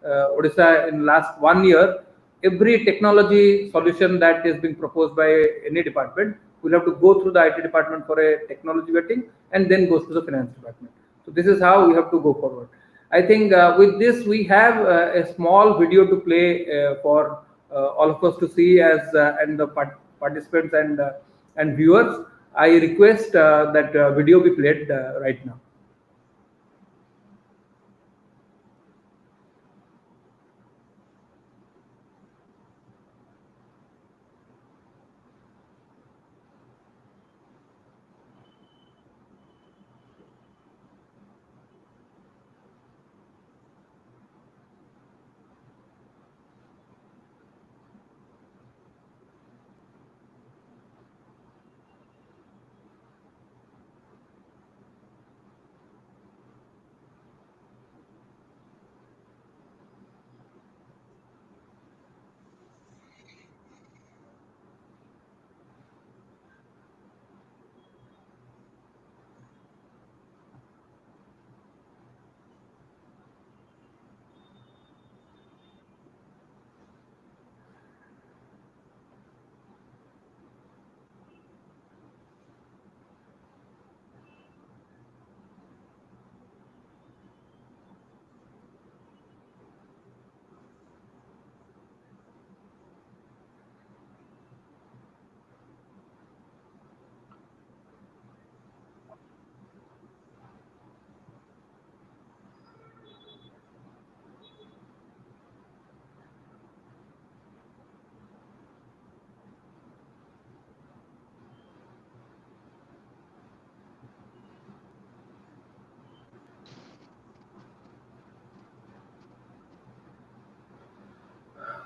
Odisha in last 1 year. Every technology solution that is being proposed by any department will have to go through the IT department for a technology vetting and then goes to the finance department. So this is how we have to go forward. I think with this we have a small video to play for all of us to see as and the participants and viewers. I request that video be played right now.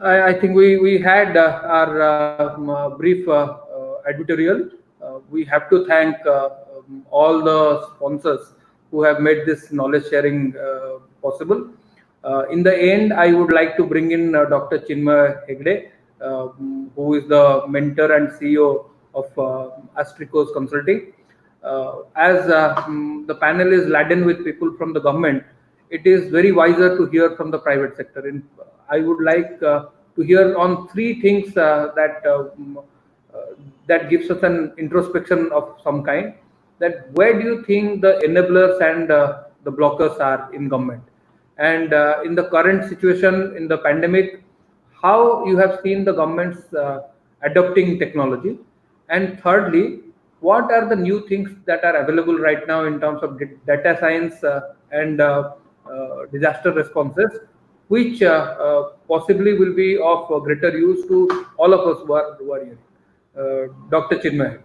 I think we had our brief editorial. We have to thank all the sponsors who have made this knowledge sharing possible. In the end, I would like to bring in Dr. Chinmay Hegde, who is the mentor and CEO of Astricos Consulting. As the panel is laden with people from the government, it is very wiser to hear from the private sector. I would like to hear on three things that gives us an introspection of some kind. That where do you think the enablers and the blockers are in government, and in the current situation in the pandemic, how you have seen the governments adopting technology, and thirdly, what are the new things that are available right now in terms of data science and disaster responses, which possibly will be of greater use to all of us who are here. Dr. Chinmay.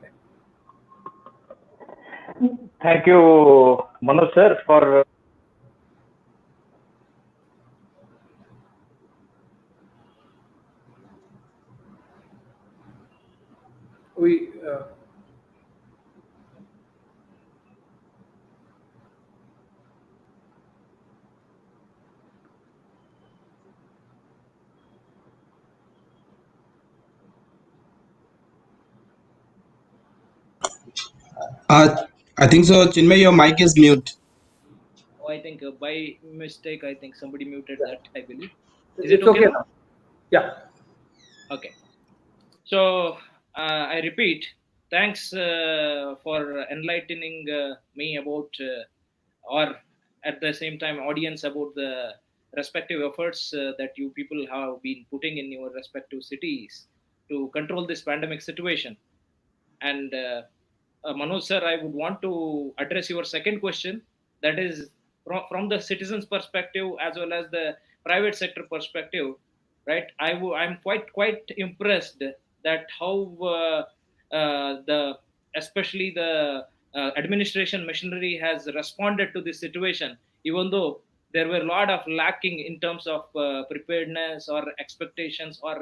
Thank you, Manoj sir, for We I think so. Chinmay, your mic is mute. Oh, I think by mistake, I think somebody muted that, I believe. Is it it's okay okay now? now. Yeah. Okay. So I repeat, thanks for enlightening me about, or at the same time, audience about the respective efforts that you people have been putting in your respective cities to control this pandemic situation. And Manoj sir, I would want to address your second question. That is from the citizens' perspective as well as the private sector perspective, right? I'm quite impressed that how the especially the administration machinery has responded to this situation, even though there were a lot of lacking in terms of preparedness or expectations or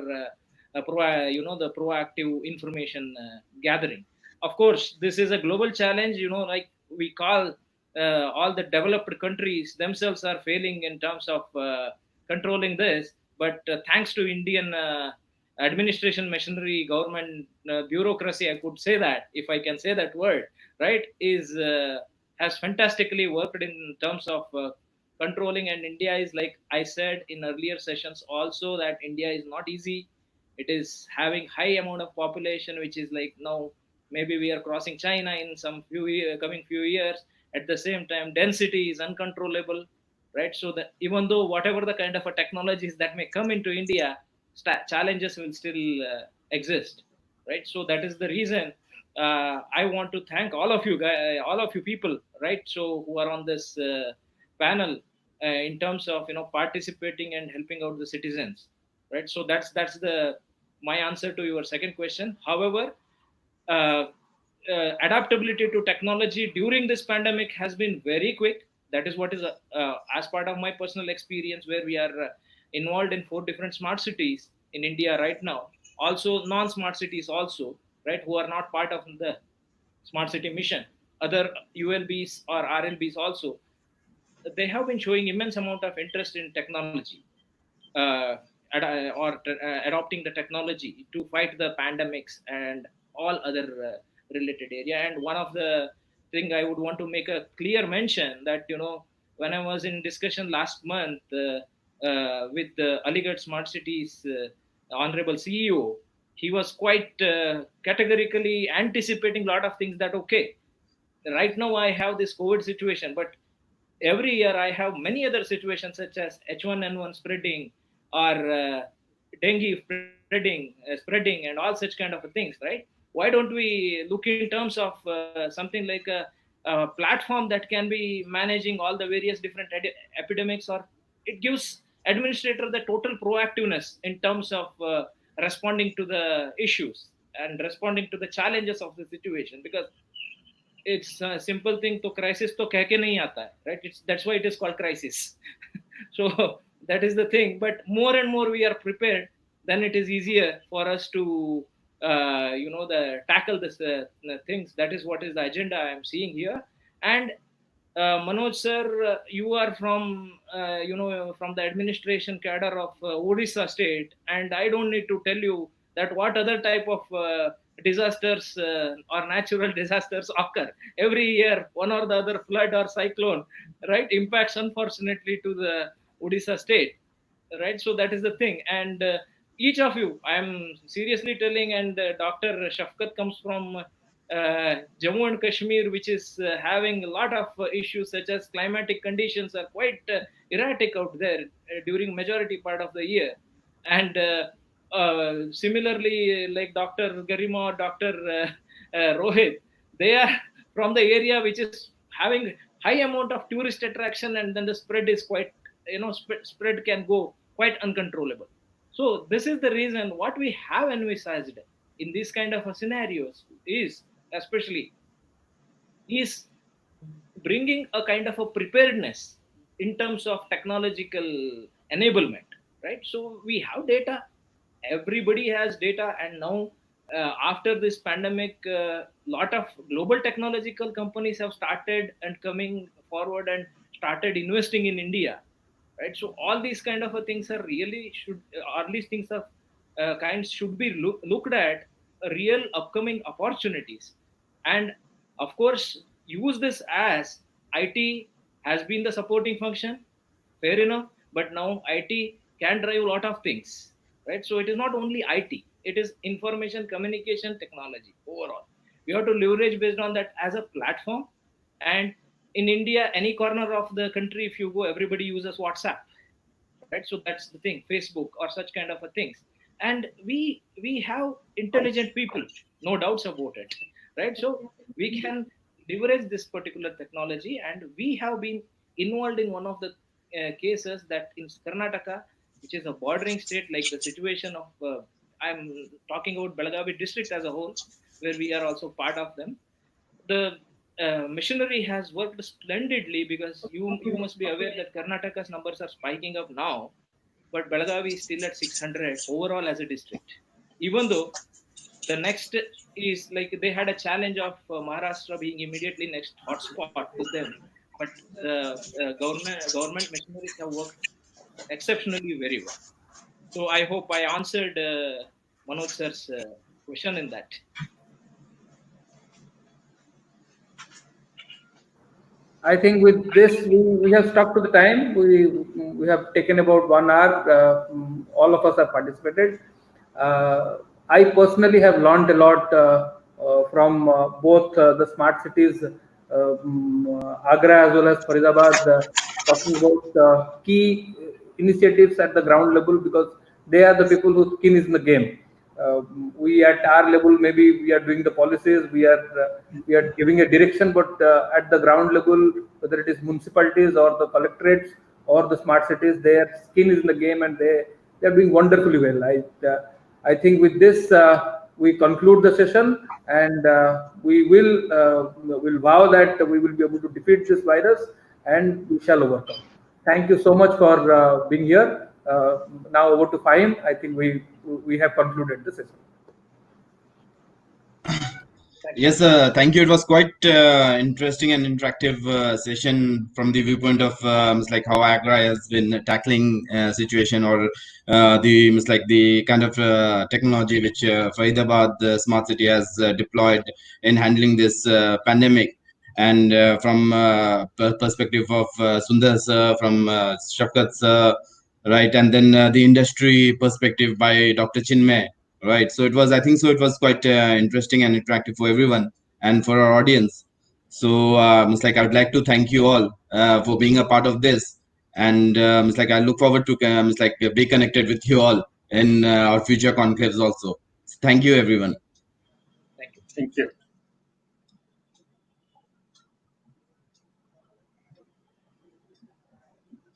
the proactive information gathering. Of course, this is a global challenge, like we call all the developed countries themselves are failing in terms of controlling this, but thanks to Indian administration machinery, government bureaucracy, I could say that, if I can say that word, right, is has fantastically worked in terms of controlling. And India is, like I said in earlier sessions also, that India is not easy. It is having high amount of population, which is like now maybe we are crossing China in some coming few years. At the same time, density is uncontrollable, right? So that even though whatever the kind of a technologies that may come into India, challenges will still exist, right? So that is the reason I want to thank all of you guys, all of you people, right? So who are on this panel in terms of participating and helping out the citizens, right? So that's the my answer to your second question. However, uh, adaptability to technology during this pandemic has been very quick. That is what is as part of my personal experience, where we are involved in 4 different smart cities in India right now, also non-smart cities also, right, who are not part of the smart city mission, other ULBs or RLBs also. They have been showing immense amount of interest in technology, uh, adopting the technology to fight the pandemics and all other related area. And one of the thing I would want to make a clear mention, that when I was in discussion last month with the Aligarh Smart Cities honorable CEO, he was quite categorically anticipating a lot of things, that okay, right now I have this COVID situation, but every year I have many other situations such as H1N1 spreading or dengue spreading and all such kind of things, right? Why don't we look in terms of something like a platform that can be managing all the various different epidemics, or it gives administrator the total proactiveness in terms of responding to the issues and responding to the challenges of the situation. Because it's a simple thing, to crisis to keh ke nahi aata hai, right? That's why it is called crisis. So that is the thing. But more and more we are prepared then it is easier for us to tackle this things. That is what is the agenda I am seeing here. And Manoj sir, you are from from the administration cadre of Odisha state, and I don't need to tell you that what other type of disasters or natural disasters occur every year. One or the other flood or cyclone, right, impacts unfortunately to the Odisha state, right? So that is the thing. And each of you, I am seriously telling, and Dr. Shafkat comes from Jammu and Kashmir, which is having a lot of issues such as climatic conditions are quite erratic out there during majority part of the year. And similarly, like Dr. Garima or Dr. Rohit, they are from the area which is having high amount of tourist attraction, and then the spread is quite, spread can go quite uncontrollable. So this is the reason what we have envisaged in these kind of scenarios is especially is bringing a kind of a preparedness in terms of technological enablement, right? So we have data, everybody has data, and now after this pandemic, lot of global technological companies have started and coming forward and started investing in India, right? So all these kind of things are really should, all these things of kinds should be looked at real upcoming opportunities. And of course, use this as IT has been the supporting function, fair enough, but now IT can drive a lot of things, right? So it is not only IT, it is information communication technology overall. We have to leverage based on that as a platform. And in India, any corner of the country, if you go, everybody uses WhatsApp, right? So that's the thing, Facebook or such kind of things. And we have intelligent people, no doubts about it, right? So we can leverage this particular technology, and we have been involved in one of the cases that in Karnataka, which is a bordering state, like the situation of I'm talking about Belagavi district as a whole, where we are also part of them. The machinery has worked splendidly, because you must be aware that Karnataka's numbers are spiking up now, but Belagavi is still at 600 overall as a district. Even though the next is like they had a challenge of Maharashtra being immediately next hotspot to them, but the government machineries have worked exceptionally very well. So I hope I answered Manoj sir's question in that. I think with this, we have stuck to the time. We have taken about 1 hour. All of us have participated. I personally have learned a lot from both the smart cities, Agra as well as Faridabad, talking about key initiatives at the ground level, because they are the people whose skin is in the game. We at our level, maybe we are doing the policies, we are giving a direction, but at the ground level, whether it is municipalities or the collectorates or the smart cities, their skin is in the game, and they are doing wonderfully well. I think with this we conclude the session, and we will vow that we will be able to defeat this virus, and we shall overcome. Thank you so much for being here. Now over to Fahim. I think we have concluded the session. Yes, thank you. It was quite interesting and interactive session from the viewpoint of like how Agra has been tackling situation, or the kind of technology which Faridabad smart city has deployed in handling this pandemic. And from perspective of Sundar sir, from Shafkat sir, right, and then the industry perspective by Dr. Chinmay. Right. So it was, I think so, it was quite interesting and interactive for everyone and for our audience. So it's like I would like to thank you all for being a part of this. And it's like I look forward to it's like be connected with you all in our future conclaves also. Thank you, everyone. Thank you. Thank you.